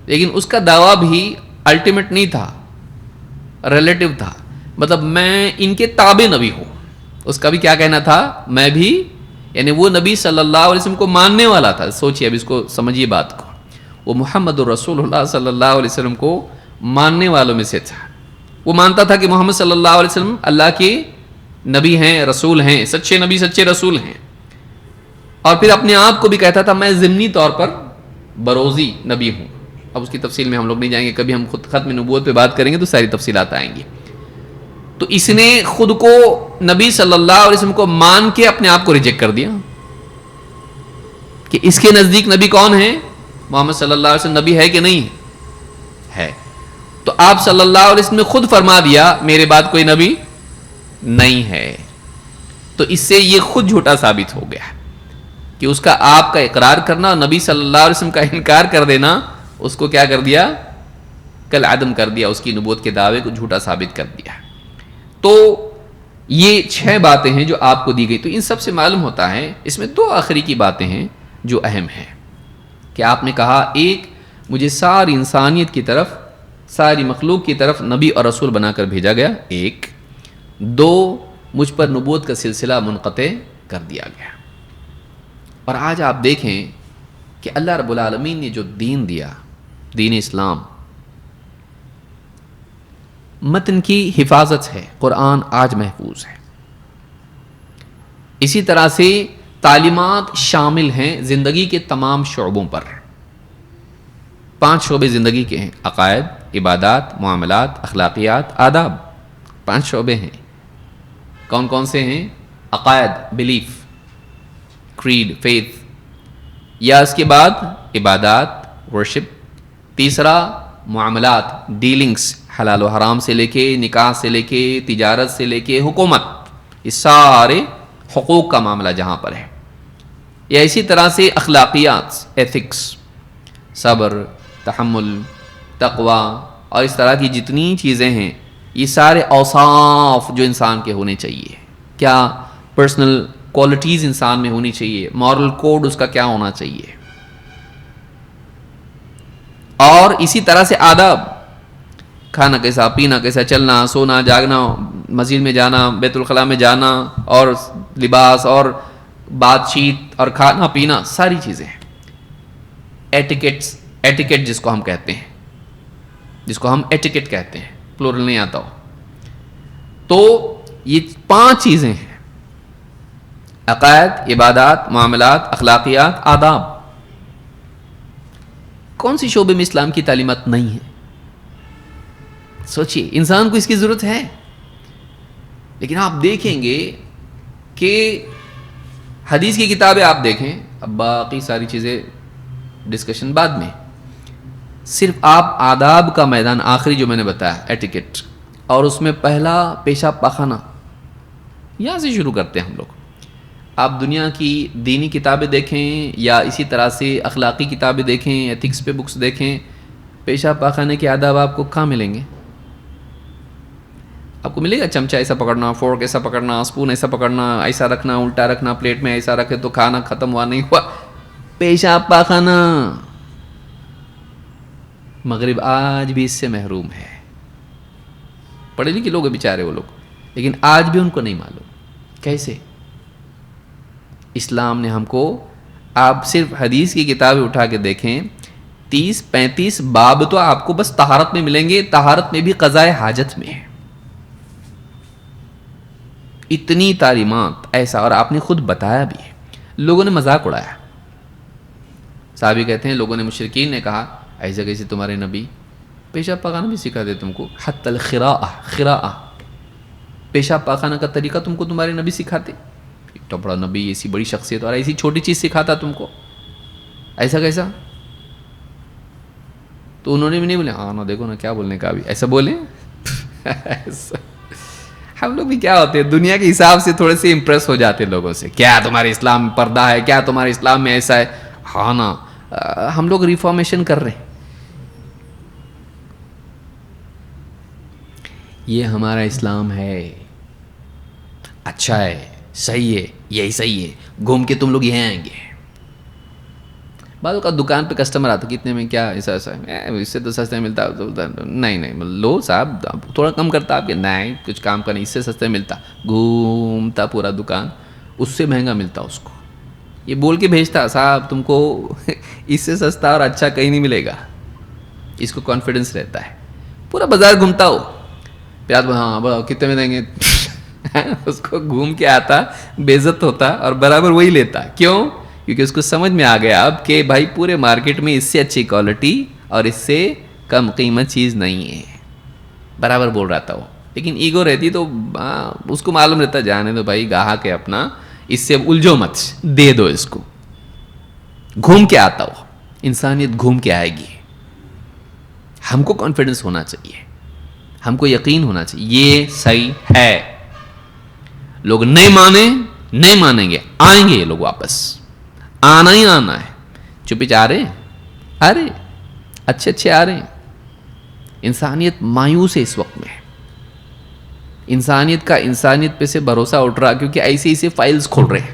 لیکن اس کا دعویٰ بھی الٹیمیٹ نہیں تھا، ریلیٹو تھا. مطلب میں ان کے تابع نبی ہوں. اس کا بھی کیا کہنا تھا؟ میں بھی، یعنی وہ نبی صلی اللہ علیہ وسلم کو ماننے والا تھا. سوچیے، اب اس کو سمجھیے بات کو. وہ محمد الرسول اللہ صلی اللہ علیہ وسلم کو ماننے والوں میں سے تھا. وہ مانتا تھا کہ محمد صلی اللہ علیہ وسلم اللہ کے نبی ہیں، رسول ہیں، سچے نبی سچے رسول ہیں. اور پھر اپنے آپ کو بھی کہتا تھا میں ضمنی طور پر بروزی نبی ہوں. اب اس کی تفصیل میں ہم لوگ نہیں جائیں گے، کبھی ہم خود ختم نبوت پہ بات کریں گے تو ساری تفصیلات آئیں گی. تو اس نے خود کو نبی صلی اللہ علیہ وسلم کو مان کے اپنے آپ کو ریجیکٹ کر دیا کہ اس کے نزدیک نبی کون ہے؟ محمد صلی اللہ علیہ وسلم نبی ہے کہ نہیں ہے. تو آپ صلی اللہ علیہ وسلم نے خود فرما دیا میرے بعد کوئی نبی نہیں ہے. تو اس سے یہ خود جھوٹا ثابت ہو گیا کہ اس کا آپ کا اقرار کرنا اور نبی صلی اللہ علیہ وسلم کا انکار کر دینا، اس کو کیا کر دیا؟ کل عدم کر دیا، اس کی نبوت کے دعوے کو جھوٹا ثابت کر دیا. تو یہ 6 باتیں ہیں جو آپ کو دی گئی. تو ان سب سے معلوم ہوتا ہے، اس میں 2 آخری کی باتیں ہیں جو اہم ہیں، کہ آپ نے کہا ایک، مجھے ساری انسانیت کی طرف، ساری مخلوق کی طرف نبی اور رسول بنا کر بھیجا گیا. ایک. 2، مجھ پر نبوت کا سلسلہ منقطع کر دیا گیا. اور آج آپ دیکھیں کہ اللہ رب العالمین نے جو دین دیا، دین اسلام، متن کی حفاظت ہے. قرآن آج محفوظ ہے. اسی طرح سے تعلیمات شامل ہیں زندگی کے تمام شعبوں پر. 5 شعبے زندگی کے ہیں: عقائد، عبادات، معاملات، اخلاقیات، آداب. 5 شعبے ہیں. کون کون سے ہیں؟ عقائد، بلیف، کریڈ، فیتھ. یا اس کے بعد عبادات، ورشپ. تیسرا معاملات، ڈیلنگز، حلال و حرام سے لے کے نکاح سے لے کے تجارت سے لے کے حکومت، یہ سارے حقوق کا معاملہ جہاں پر ہے. یا اسی طرح سے اخلاقیات، ایتھکس، صبر، تحمل، تقوی، اور اس طرح کی جتنی چیزیں ہیں، یہ سارے اوصاف جو انسان کے ہونے چاہیے. کیا پرسنل کوالٹیز انسان میں ہونی چاہیے، مورل کوڈ اس کا کیا ہونا چاہیے. اور اسی طرح سے آداب، کھانا کیسا، پینا کیسا، چلنا، سونا، جاگنا، مسجد میں جانا، بیت الخلاء میں جانا، اور لباس اور بات چیت اور کھانا پینا، ساری چیزیں. ایٹیکٹ جس کو ہم کہتے ہیں، جس کو ہم ایٹیکٹ کہتے ہیں، پلورل نہیں آتا ہو. تو یہ 5 چیزیں ہیں: عقائد، عبادات، معاملات، اخلاقیات، آداب. کون سی شعبے میں اسلام کی تعلیمات نہیں ہیں؟ سوچئے، انسان کو اس کی ضرورت ہے. لیکن آپ دیکھیں گے کہ حدیث کی کتابیں آپ دیکھیں، اب باقی ساری چیزیں ڈسکشن بعد میں، صرف آپ آداب کا میدان آخری جو میں نے بتایا، ایٹیکٹ، اور اس میں پہلا پیشاب پاخانہ، یہاں سے شروع کرتے ہیں ہم لوگ. آپ دنیا کی دینی کتابیں دیکھیں یا اسی طرح سے اخلاقی کتابیں دیکھیں، ایتھکس پہ بکس دیکھیں، پیشاب پاخانے کے آداب آپ کو کہاں ملیں گے؟ آپ کو ملے گا چمچہ ایسا پکڑنا، فورک ایسا پکڑنا، اسپون ایسا پکڑنا، ایسا رکھنا، الٹا رکھنا، پلیٹ میں ایسا رکھے تو کھانا ختم ہوا نہیں ہوا. پیشاب پاخانہ. مغرب آج بھی اس سے محروم ہے. پڑھے لکھے لوگ ہیں بیچارے وہ لوگ, لیکن آج بھی ان کو نہیں معلوم. کیسے؟ اسلام نے ہم کو, آپ صرف حدیث کی کتابیں اٹھا کے دیکھیں, 30-35 باب تو آپ کو بس طہارت میں ملیں گے, طہارت میں بھی قضاء حاجت میں ہے. اتنی تعلیمات ایسا, اور آپ نے خود بتایا بھی ہے. لوگوں نے مذاق اڑایا. صحابی کہتے ہیں لوگوں نے, مشرکین نے کہا ایسا کیسے تمہارے نبی پیشاب پاخانہ بھی سکھا دے تم کو, حتی الخراء پیشاب پاخانہ کا طریقہ تم کو تمہارے نبی سکھاتے. اتنا بڑا نبی, ایسی بڑی شخصیت, اور ایسی چھوٹی چیز سکھاتا تم کو, ایسا کیسا؟ تو انہوں نے بھی نہیں بولے ہاں نا دیکھو نا کیا بولنے کا بھی, ایسا بولیں. ہم لوگ بھی کیا ہوتے ہیں, دنیا کے حساب سے تھوڑے سے امپریس ہو جاتے ہیں لوگوں سے. کیا تمہارے اسلام میں پردہ ہے, کیا تمہارے اسلام میں ایسا ہے. ہاں نا, ہم لوگ ریفارمیشن کر رہے ہیں. یہ ہمارا اسلام ہے, اچھا ہے, صحیح ہے, یہی صحیح ہے, گھوم کے تم لوگ یہاں آئیں گے. بعض اوقات دکان پہ کسٹمر آتا, کتنے میں, کیا ایسا ایسا ہے, اس سے تو سستا ملتا. نہیں لو صاحب تھوڑا کم کرتا آپ کے, نہیں کچھ کام کا نہیں, اس سے سستا ملتا. گھومتا پورا دکان, اس سے مہنگا ملتا اس کو. یہ بول کے بھیجتا صاحب تم کو اس سے سستا اور اچھا کہیں نہیں ملے گا. اس کو کانفیڈنس رہتا ہے. پورا بازار گھومتا ہو, پیار ہاں بڑا کتنے میں دیں گے. اس کو گھوم کے آتا, بے عزت ہوتا اور برابر وہی لیتا. کیوں؟ کیونکہ اس کو سمجھ میں آ گیا اب کہ بھائی پورے مارکیٹ میں اس سے اچھی کوالٹی اور اس سے کم قیمت چیز نہیں ہے. برابر بول رہا تھا وہ, لیکن ایگو رہتی تو اس کو معلوم رہتا, جانے دو بھائی گاہک ہے اپنا, اس سے الجھو مت, دے دو اس کو. گھوم کے آتا وہ, انسانیت گھوم کے آئے گی. ہم کو کانفیڈنس ہونا چاہیے, ہم کو یقین ہونا چاہیے یہ صحیح ہے. لوگ نہیں مانیں گے, آئیں گے یہ لوگ واپس, آنا ہی آنا ہے. چپی آ رہے اچھے آ رہے ہیں. انسانیت مایوس ہے اس وقت میں. انسانیت پہ سے بھروسہ اٹھ رہا, کیونکہ ایسے فائلز کھول رہے ہیں,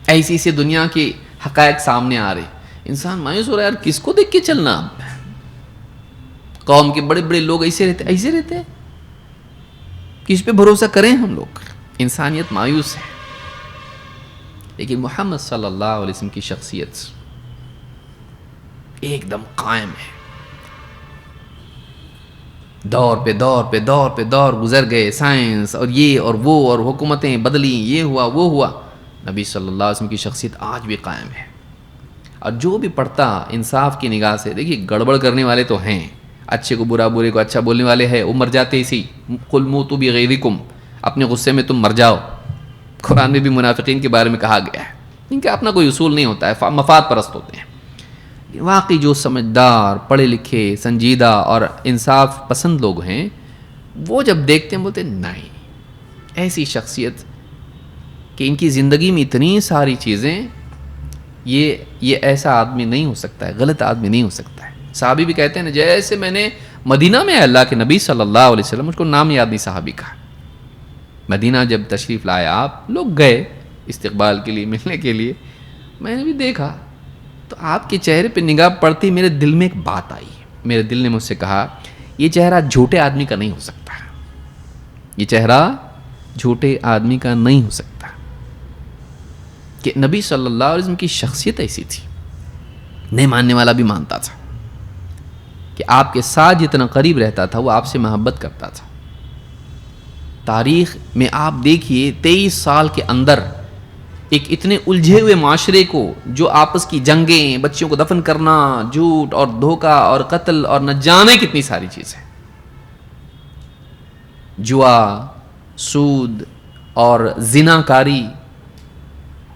ایسے دنیا کے حقائق سامنے آ رہے. انسان مایوس ہو رہا ہے, یار کس کو دیکھ کے چلنا. قوم کے بڑے بڑے لوگ ایسے رہتے ہیں, کس پہ بھروسہ کریں ہم لوگ. انسانیت مایوس ہے. لیکن محمد صلی اللہ علیہ وسلم کی شخصیت ایک دم قائم ہے. دور پہ دور گزر گئے, سائنس اور یہ اور وہ اور حکومتیں بدلی, یہ ہوا وہ ہوا, نبی صلی اللہ علیہ وسلم کی شخصیت آج بھی قائم ہے. اور جو بھی پڑھتا انصاف کی نگاہ سے, دیکھیے گڑبڑ کرنے والے تو ہیں, اچھے کو برا, برے کو اچھا بولنے والے ہیں, وہ مر جاتے اسی. قل موتوا بغیظکم, اپنے غصے میں تم مر جاؤ. قرآن میں بھی منافقین کے بارے میں کہا گیا ہے, ان کا اپنا کوئی اصول نہیں ہوتا ہے, مفاد پرست ہوتے ہیں. واقعی جو سمجھدار, پڑھے لکھے, سنجیدہ اور انصاف پسند لوگ ہیں, وہ جب دیکھتے ہیں بولتے ہیں نہیں, ایسی شخصیت کہ ان کی زندگی میں اتنی ساری چیزیں, یہ ایسا آدمی نہیں ہو سکتا ہے, غلط آدمی نہیں ہو سکتا ہے. صحابی بھی کہتے ہیں نا, جیسے میں نے مدینہ میں اللہ کے نبی صلی اللہ علیہ وسلم, مجھ کو نام یاد نہیں صحابی کا, مدینہ جب تشریف لائے آپ لوگ, گئے استقبال کے لیے, ملنے کے لیے, میں نے بھی دیکھا تو آپ کے چہرے پہ نگاہ پڑتی میرے دل میں ایک بات آئی. میرے دل نے مجھ سے کہا یہ چہرہ جھوٹے آدمی کا نہیں ہو سکتا, یہ چہرہ جھوٹے آدمی کا نہیں ہو سکتا. کہ نبی صلی اللہ علیہ وسلم کی شخصیت ایسی تھی, نہیں ماننے والا بھی مانتا تھا کہ آپ کے ساتھ جتنا قریب رہتا تھا وہ آپ سے محبت کرتا تھا. تاریخ میں آپ دیکھیے 23 سال کے اندر ایک اتنے الجھے ہوئے معاشرے کو, جو آپس کی جنگیں, بچیوں کو دفن کرنا, جھوٹ اور دھوکہ اور قتل اور نہ جانے کتنی ساری چیزیں, جوا, سود اور زنا کاری,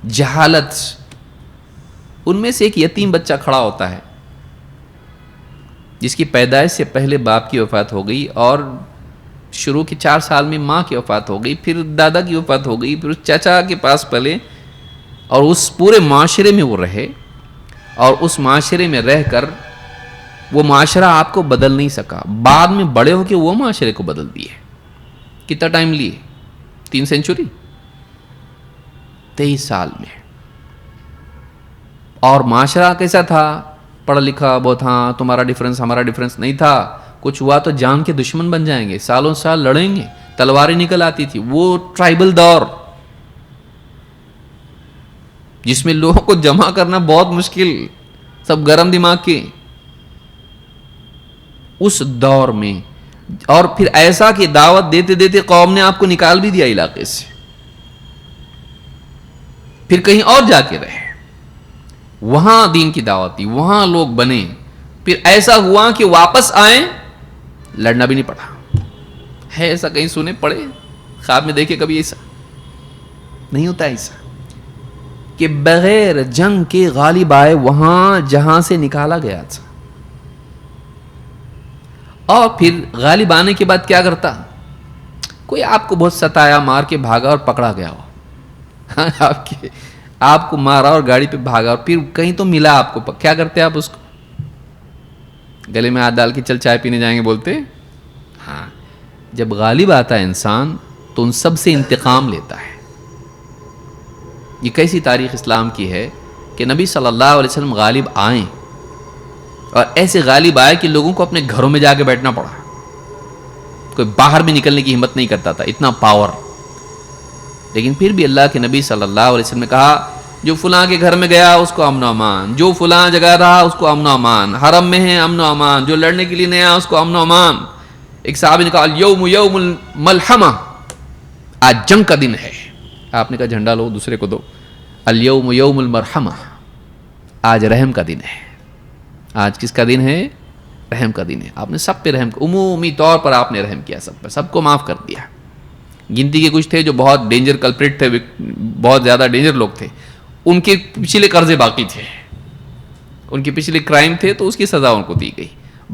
جہالت. ان میں سے ایک یتیم بچہ کھڑا ہوتا ہے جس کی پیدائش سے پہلے باپ کی وفات ہو گئی, اور شروع کے 4 سال میں ماں کی وفات ہو گئی, پھر دادا کی وفات ہو گئی, پھر چچا کے پاس پلے, اور اس پورے معاشرے میں وہ رہے, اور اس معاشرے میں رہ کر وہ معاشرہ آپ کو بدل نہیں سکا. بعد میں بڑے ہو کے وہ معاشرے کو بدل دیے. کتنا ٹائم لیے؟ 3 سینچری, 23 سال میں. اور معاشرہ کیسا تھا؟ پڑھا لکھا بہت، ہاں تمہارا ڈفرینس ہمارا ڈفرینس نہیں تھا، کچھ ہوا تو جان کے دشمن بن جائیں گے، سالوں سال لڑیں گے، تلواریں نکل آتی تھی. وہ ٹرائبل دور جس میں لوگوں کو جمع کرنا بہت مشکل، سب گرم دماغ کے، اس دور میں. اور پھر ایسا کہ دعوت دیتے دیتے قوم نے آپ کو نکال بھی دیا علاقے سے، پھر کہیں اور جا کے رہے، وہاں دین کی دعوت دی، وہاں لوگ بنے، پھر ایسا ہوا کہ واپس آئیں لڑنا بھی نہیں پڑا. ہے ایسا کہیں سنے پڑے؟ خواب میں دیکھے کبھی؟ ایسا نہیں ہوتا، ایسا کہ بغیر جنگ کے غالب آئے وہاں جہاں سے نکالا گیا تھا. اور پھر غالب آنے کے بعد کیا کرتا؟ کوئی آپ کو بہت ستایا، مار کے بھاگا اور پکڑا گیا ہو، آپ کو مارا اور گاڑی پہ بھاگا، اور پھر کہیں تو ملا آپ کو، کیا کرتے آپ؟ اس کو گلے میں ہاتھ ڈال کے چل چائے پینے جائیں گے بولتے. ہاں، جب غالب آتا ہے انسان تو ان سب سے انتقام لیتا ہے. یہ کیسی تاریخ اسلام کی ہے کہ نبی صلی اللہ علیہ وسلم غالب آئیں، اور ایسے غالب آئے کہ لوگوں کو اپنے گھروں میں جا کے بیٹھنا پڑا، کوئی باہر بھی نکلنے کی ہمت نہیں کرتا تھا، اتنا پاور. لیکن پھر بھی اللہ کے نبی صلی اللہ علیہ وسلم نے کہا جو فلاں کے گھر میں گیا اس کو امن و امان، جو فلاں جگہ رہا اس کو امن و امان، حرم میں ہے امن و امان، جو لڑنے کے لیے نہیں آیا اس کو امن و امان. ایک صحابی نے کہا الیوم یوم الملحمہ، آج جنگ کا دن ہے. آپ نے کہا جھنڈا لو دوسرے کو دو. الیوم یوم المرحمہ، آج رحم کا دن ہے. آج کس کا دن ہے؟ رحم کا دن ہے. آپ نے سب پہ رحم، عمومی طور پر آپ نے رحم کیا، سب پر، سب کو معاف کر دیا. گنتی کے کچھ تھے جو بہت ڈینجر کلپریٹ تھے، بہت زیادہ ڈینجر لوگ تھے، ان کے پچھلے قرضے باقی تھے، ان کے پچھلے کرائم تھے تو اس کی سزا ان کو دی گئی.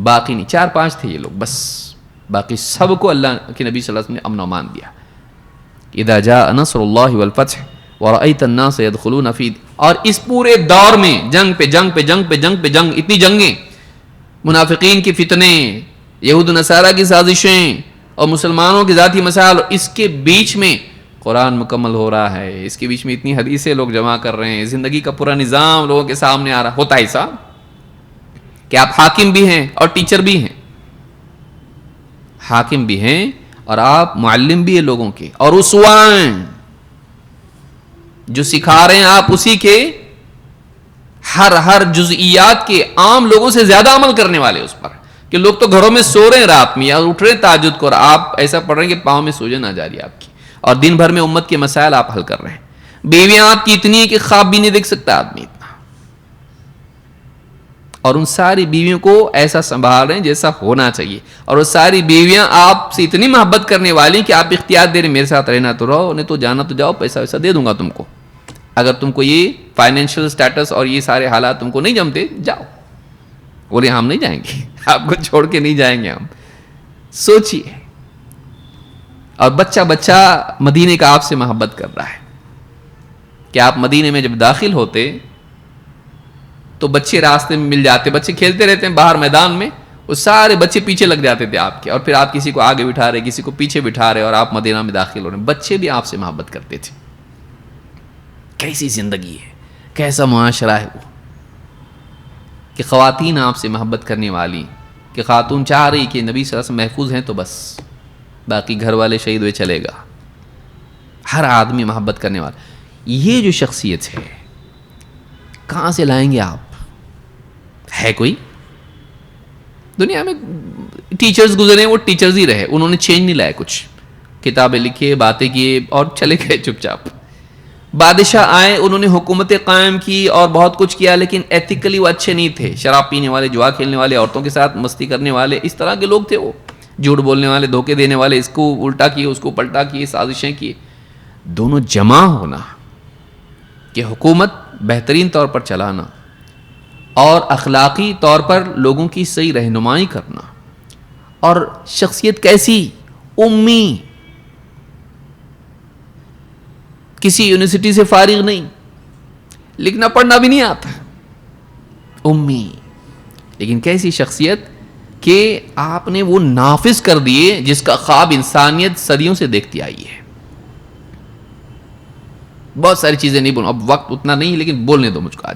باقی نہیں، 4-5 تھے یہ لوگ بس، باقی سب کو اللہ کے نبی صلی اللہ علیہ وسلم نے امن و امان دیا. اذا جاء نصر اللہ والفتح ورأیت الناس يدخلون فی، اور اس پورے دور میں جنگ پہ جنگ پہ جنگ پہ جنگ پہ جنگ، اتنی جنگیں، منافقین کی فتنے، یہود و نصارہ کی سازشیں، اور مسلمانوں کے ذاتی مسائل، اس کے بیچ میں قرآن مکمل ہو رہا ہے، اس کے بیچ میں اتنی حدیثیں لوگ جمع کر رہے ہیں، زندگی کا پورا نظام لوگوں کے سامنے آ رہا. ہوتا ایسا کہ آپ حاکم بھی ہیں اور ٹیچر بھی ہیں، حاکم بھی ہیں اور آپ معلم بھی ہیں لوگوں کے، اور اسوائیں جو سکھا رہے ہیں آپ اسی کے، ہر جزئیات کے، عام لوگوں سے زیادہ عمل کرنے والے اس پر، کہ لوگ تو گھروں میں سو رہے ہیں رات میں یا اٹھ رہے ہیں تہجد کو، اور آپ ایسا پڑھ رہے ہیں کہ پاؤں میں سوجن آ جا رہی ہے آپ کی، اور دن بھر میں امت کے مسائل آپ حل کر رہے ہیں. بیویاں آپ کی اتنی ہیں کہ خواب بھی نہیں دیکھ سکتا آدمی اتنا، اور ان ساری بیویوں کو ایسا سنبھال رہے ہیں جیسا ہونا چاہیے، اور وہ ساری بیویاں آپ سے اتنی محبت کرنے والی کہ آپ اختیار دے رہے ہیں میرے ساتھ رہنا تو رہو، نہیں تو جانا تو جاؤ، پیسہ ویسا دے دوں گا تم کو، اگر تم کو یہ فائنینشیل سٹیٹس اور یہ سارے حالات تم کو نہیں جمتے جاؤ. بولے ہم نہیں جائیں گے، آپ کو چھوڑ کے نہیں جائیں گے ہم. سوچئے، اور بچہ مدینے کا آپ سے محبت کر رہا ہے کہ آپ مدینے میں جب داخل ہوتے تو بچے راستے میں مل جاتے، بچے کھیلتے رہتے ہیں باہر میدان میں، وہ سارے بچے پیچھے لگ جاتے تھے آپ کے، اور پھر آپ کسی کو آگے بٹھا رہے، کسی کو پیچھے بٹھا رہے، اور آپ مدینہ میں داخل ہو رہے ہیں. بچے بھی آپ سے محبت کرتے تھے. کیسی زندگی ہے، کیسا معاشرہ ہے وہ، کہ خواتین آپ سے محبت کرنے والی، کہ خاتون چاہ رہی کہ نبی صلی اللہ علیہ وسلم محفوظ ہیں تو بس باقی گھر والے شہید ہوئے چلے گا. ہر آدمی محبت کرنے والا. یہ جو شخصیت ہے کہاں سے لائیں گے آپ؟ ہے کوئی دنیا میں؟ ٹیچرز گزرے، وہ ٹیچرز ہی رہے، انہوں نے چینج نہیں لائے، کچھ کتابیں لکھے، باتیں کیے اور چلے گئے چپ چاپ. بادشاہ آئے، انہوں نے حکومتیں قائم کی اور بہت کچھ کیا، لیکن ایتھیکلی وہ اچھے نہیں تھے. شراب پینے والے، جوا کھیلنے والے، عورتوں کے ساتھ مستی کرنے والے، اس طرح کے لوگ تھے وہ. جھوٹ بولنے والے، دھوکے دینے والے، اس کو الٹا کیے اس کو پلٹا کیے، سازشیں کیے. دونوں جمع ہونا کہ حکومت بہترین طور پر چلانا اور اخلاقی طور پر لوگوں کی صحیح رہنمائی کرنا، اور شخصیت کیسی؟ امی، کسی یونیورسٹی سے فارغ نہیں، لکھنا پڑھنا بھی نہیں آتا، امی، لیکن کیسی شخصیت کہ آپ نے وہ نافذ کر دیے جس کا خواب انسانیت صدیوں سے دیکھتی آئی ہے. بہت ساری چیزیں نہیں بولوں، اب وقت اتنا نہیں، لیکن بولنے دو مجھ کو آج.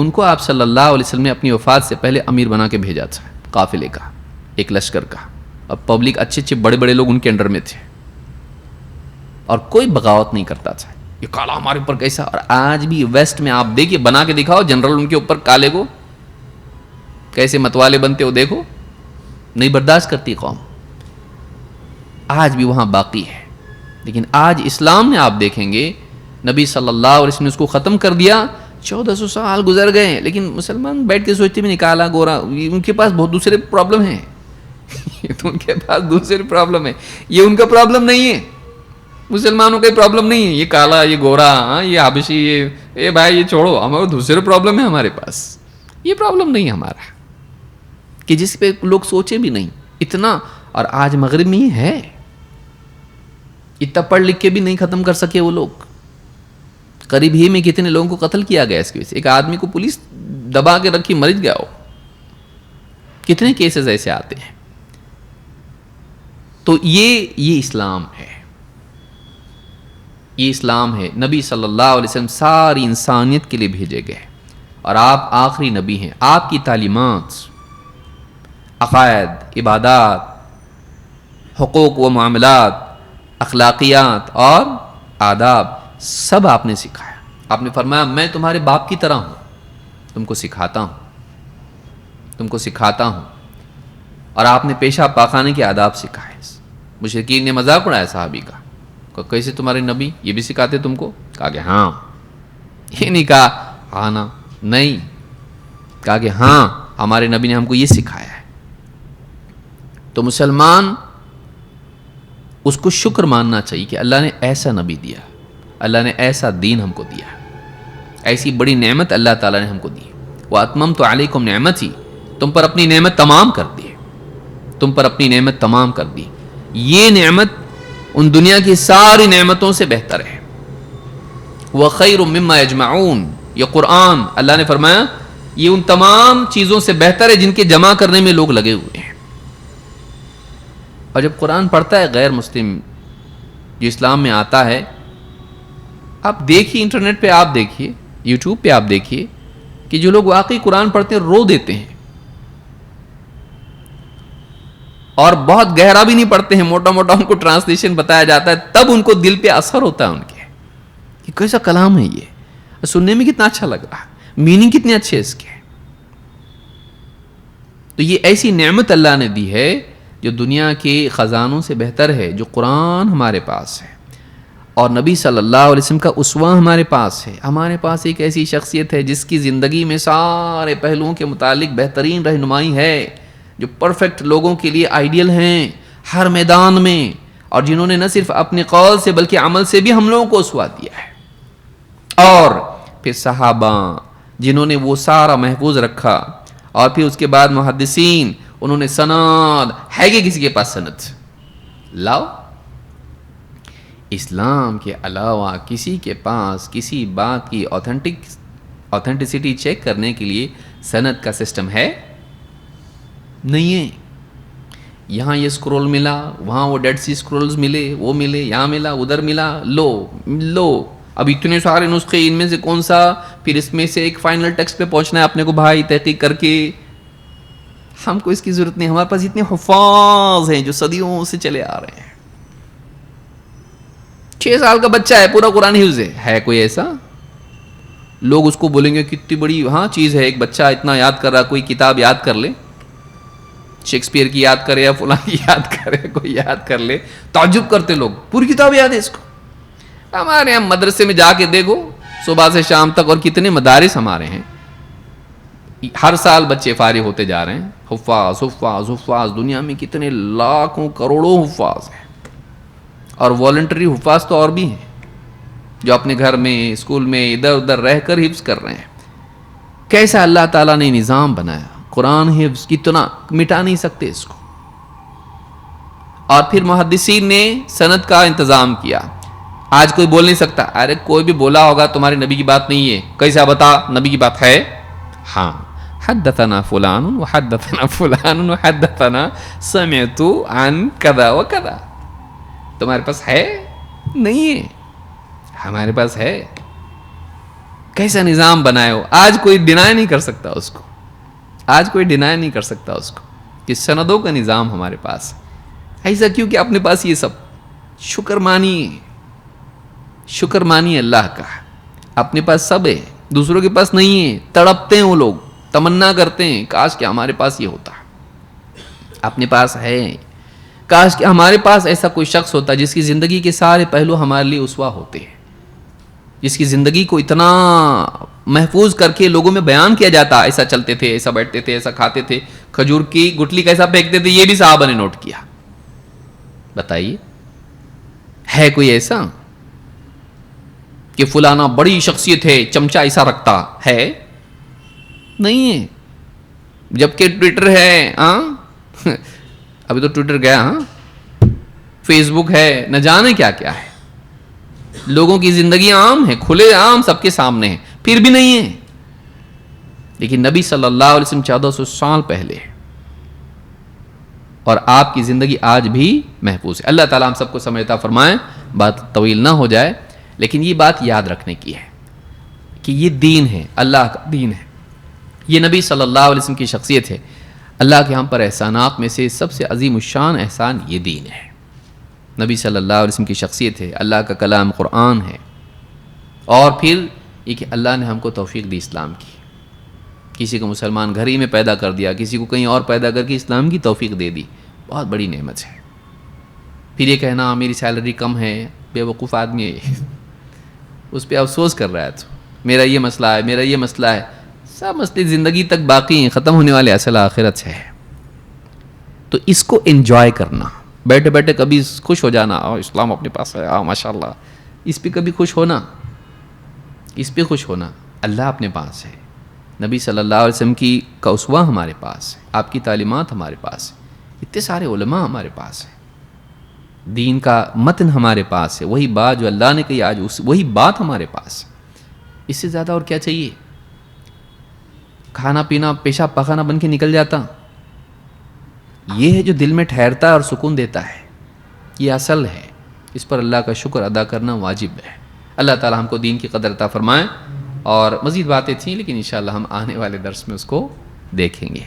ان کو آپ صلی اللہ علیہ وسلم نے اپنی وفات سے پہلے امیر بنا کے بھیجا تھا، قافلے کا، ایک لشکر کا، اور پبلک اچھے اچھے بڑے بڑے لوگ ان کے انڈر میں تھے، اور کوئی بغاوت نہیں کرتا تھا. یہ کالا ہمارے اوپر کیسا. اور آج بھی ویسٹ میں آپ دیکھیے، بنا کے دکھاؤ جنرل ان کے اوپر کالے کو کیسے متوالے بنتے ہو، دیکھو، نہیں برداشت کرتی قوم. آج بھی وہاں باقی ہے. لیکن آج اسلام نے آپ دیکھیں گے نبی صلی اللہ علیہ وسلم نے اس کو ختم کر دیا. 1400 سال گزر گئے لیکن مسلمان بیٹھ کے سوچتے بھی نکالا گورا، ان کے پاس بہت دوسرے پرابلم ہیں. تو ان کے پاس دوسرے پرابلم ہے، یہ ان کا پرابلم نہیں ہے. مسلمانوں کا پرابلم نہیں ہے یہ کالا، یہ گورا، یہ حبشی، یہ بھائی یہ چھوڑو، ہمارے دوسرے پرابلم ہے ہمارے پاس. یہ پرابلم نہیں ہے ہمارا، کہ جس پہ لوگ سوچے بھی نہیں اتنا. اور آج مغرب میں ہی ہے، اتنا پڑھ لکھ کے بھی نہیں ختم کر سکے وہ لوگ. قریب ہی میں کتنے لوگوں کو قتل کیا گیا اس کی وجہ سے. ایک آدمی کو پولیس دبا کے رکھی، مر گیا ہو. کتنے کیسز ایسے آتے ہیں. تو یہ اسلام ہے، یہ اسلام ہے. نبی صلی اللہ علیہ وسلم ساری انسانیت کے لیے بھیجے گئے، اور آپ آخری نبی ہیں. آپ کی تعلیمات، عقائد، عبادات، حقوق و معاملات، اخلاقیات اور آداب سب آپ نے سکھایا. آپ نے فرمایا میں تمہارے باپ کی طرح ہوں، تم کو سکھاتا ہوں، تم کو سکھاتا ہوں. اور آپ نے پیشاب پاخانے کے آداب سکھائے. مشرکین نے مذاق اڑایا صحابی کا، کیسے تمہارے نبی یہ بھی سکھاتے تم کو؟ کہا کہ ہاں. یہ نہیں کہا ہاں نا، نہیں، کہا کہ ہاں ہمارے نبی نے ہم کو یہ سکھایا ہے. تو مسلمان اس کو شکر ماننا چاہیے کہ اللہ نے ایسا نبی دیا، اللہ نے ایسا دین ہم کو دیا، ایسی بڑی نعمت اللہ تعالیٰ نے ہم کو دی. وَأَتْمَمْتُ عَلَيْكُمْ نِعْمَتِي، تم پر اپنی نعمت تمام کر دی، تم پر اپنی نعمت تمام کر دی. یہ نعمت ان دنیا کی ساری نعمتوں سے بہتر ہے. وَخَيْرٌ مِّمَّا يَجْمَعُونَ، یہ قرآن اللہ نے فرمایا یہ ان تمام چیزوں سے بہتر ہے جن کے جمع کرنے میں لوگ لگے ہوئے ہیں. اور جب قرآن پڑھتا ہے غیر مسلم جو اسلام میں آتا ہے، آپ دیکھیے انٹرنیٹ پہ، آپ دیکھیے یوٹیوب پہ، آپ دیکھیے کہ جو لوگ واقعی قرآن پڑھتے ہیں رو دیتے ہیں، اور بہت گہرا بھی نہیں پڑھتے ہیں، موٹا موٹا ان کو ٹرانسلیشن بتایا جاتا ہے، تب ان کو دل پہ اثر ہوتا ہے ان کے کہ کیسا کلام ہے یہ، سننے میں کتنا اچھا لگ رہا ہے، میننگ کتنے اچھے اس کے. تو یہ ایسی نعمت اللہ نے دی ہے جو دنیا کے خزانوں سے بہتر ہے، جو قرآن ہمارے پاس ہے، اور نبی صلی اللہ علیہ وسلم کا اسوہ ہمارے پاس ہے. ہمارے پاس ایک ایسی شخصیت ہے جس کی زندگی میں سارے پہلوؤں کے متعلق بہترین رہنمائی ہے، جو پرفیکٹ لوگوں کے لیے آئیڈیل ہیں ہر میدان میں، اور جنہوں نے نہ صرف اپنے قول سے بلکہ عمل سے بھی ہم لوگوں کو اسوہ دیا ہے. اور پھر صحابہ جنہوں نے وہ سارا محفوظ رکھا، اور پھر اس کے بعد محدثین، انہوں نے سند ہے کہ کسی کے پاس سند لاؤ. اسلام کے علاوہ کسی کے پاس کسی بات کی اوتھینٹسٹی چیک کرنے کے لیے سند کا سسٹم ہے نہیں ہے. یہاں یہ سکرول ملا، وہاں وہ ڈیڈ سی سکرولز ملے، وہ ملے، یہاں ملا، ادھر ملا، لو اب اتنے سارے نسخے، ان میں سے کون سا، پھر اس میں سے ایک فائنل ٹیکسٹ پہ پہنچنا ہے اپنے کو بھائی تحقیق کر کے. ہم کو اس کی ضرورت نہیں. ہمارے پاس اتنے حفاظ ہیں جو صدیوں سے چلے آ رہے ہیں. 6 سال کا بچہ ہے پورا قرآن حفظ ہے کوئی ایسا؟ لوگ اس کو بولیں گے کتنی بڑی چیز ہے، ایک بچہ اتنا یاد کر رہا، کوئی کتاب یاد کر لے، شیکسپیئر کی یاد کرے یا فلاں کی یاد کرے، کوئی یاد کر لے. تعجب کرتے لوگ، پوری کتاب یاد ہے اس کو. ہمارے ہم مدرسے میں جا کے دیکھو صبح سے شام تک، اور کتنے مدارس ہمارے ہیں، ہر سال بچے فارغ ہوتے جا رہے ہیں. حفاظ حفاظ حفاظ، دنیا میں کتنے لاکھوں کروڑوں حفاظ ہیں، اور والنٹری حفاظ تو اور بھی ہیں جو اپنے گھر میں، اسکول میں، ادھر ادھر رہ کر حفظ کر رہے ہیں. کیسا اللہ تعالیٰ نے نظام بنایا، قرآن حفظ کتنا، مٹا نہیں سکتے اس کو. اور پھر محدثین نے سند کا انتظام کیا. آج کوئی بول نہیں سکتا ارے کوئی بھی بولا ہوگا تمہارے نبی کی بات نہیں ہے، کیسا بتا نبی کی بات ہے. ہاں، حدثنا فلان وحدثنا فلان وحدثنا سمعت عن کذا وکذا. تمہارے پاس ہے؟ نہیں ہے، ہمارے پاس ہے. کیسا نظام بنائے ہو. آج کوئی ڈینائی نہیں کر سکتا اس کو, آج کوئی ڈینائی نہیں کر سکتا اس کو کہ سندوں کا نظام ہمارے پاس ہے. ایسا کیوں کہ اپنے پاس یہ سب شکر مانی اللہ کا, اپنے پاس سب ہے, دوسروں کے پاس نہیں ہے. تڑپتے ہیں وہ لوگ, تمنا کرتے ہیں کاش کہ ہمارے پاس یہ ہوتا. اپنے پاس ہے, کاش کہ ہمارے پاس ایسا کوئی شخص ہوتا جس کی زندگی کے سارے پہلو ہمارے لیے اسوا ہوتے ہیں, جس کی زندگی کو اتنا محفوظ کر کے لوگوں میں بیان کیا جاتا. ایسا چلتے تھے, ایسا بیٹھتے تھے, ایسا کھاتے تھے, کھجور کی گٹلی کیسا پھینکتے تھے, یہ بھی صحابہ نے نوٹ کیا. بتائیے ہے کوئی ایسا کہ فلانا بڑی شخصیت ہے, چمچہ ایسا رکھتا ہے؟ نہیں ہے. جبکہ ٹویٹر ہے, ابھی تو ٹویٹر گیا, فیس بک ہے, نہ جانے کیا کیا ہے. لوگوں کی زندگی عام ہے, کھلے عام سب کے سامنے ہے, پھر بھی نہیں ہے. لیکن نبی صلی اللہ علیہ وسلم 1400 سال پہلے, اور آپ کی زندگی آج بھی محفوظ ہے. اللہ تعالیٰ ہم سب کو سمجھتا فرمائے. بات طویل نہ ہو جائے, لیکن یہ بات یاد رکھنے کی ہے کہ یہ دین ہے, اللہ کا دین ہے. یہ نبی صلی اللہ علیہ وسلم کی شخصیت ہے. اللہ کے ہم پر احسانات میں سے سب سے عظیم الشان احسان یہ دین ہے. نبی صلی اللہ علیہ وسلم کی شخصیت ہے, اللہ کا کلام قرآن ہے, اور پھر یہ کہ اللہ نے ہم کو توفیق دی اسلام کی. کسی کو مسلمان گھر ہی میں پیدا کر دیا, کسی کو کہیں اور پیدا کر کے اسلام کی توفیق دے دی, بہت بڑی نعمت ہے. پھر یہ کہنا میری سیلری کم ہے, بے وقوف آدمی ہے, اس پہ افسوس کر رہا ہے تو میرا یہ مسئلہ ہے, میرا یہ مسئلہ ہے. سب مسئلے زندگی تک باقی ہیں, ختم ہونے والے, اصل آخرت ہے. تو اس کو انجوائے کرنا, بیٹھے بیٹھے کبھی خوش ہو جانا, اسلام اپنے پاس ہے, ماشاء اللہ, اس پہ کبھی خوش ہونا, اس پہ خوش ہونا. اللہ اپنے پاس ہے, نبی صلی اللہ علیہ وسلم کی کا اسوہ ہمارے پاس ہے, آپ کی تعلیمات ہمارے پاس ہے, اتنے سارے علماء ہمارے پاس ہیں, دین کا متن ہمارے پاس ہے, وہی بات جو اللہ نے کہی آج وہی بات ہمارے پاس ہے. اس سے زیادہ اور کیا چاہیے؟ کھانا پینا پیشاب پخانا بن کے نکل جاتا, یہ ہے جو دل میں ٹھہرتا ہے اور سکون دیتا ہے. یہ اصل ہے, اس پر اللہ کا شکر ادا کرنا واجب ہے. اللہ تعالی ہم کو دین کی قدر عطا فرمائے. اور مزید باتیں تھیں لیکن انشاءاللہ ہم آنے والے درس میں اس کو دیکھیں گے.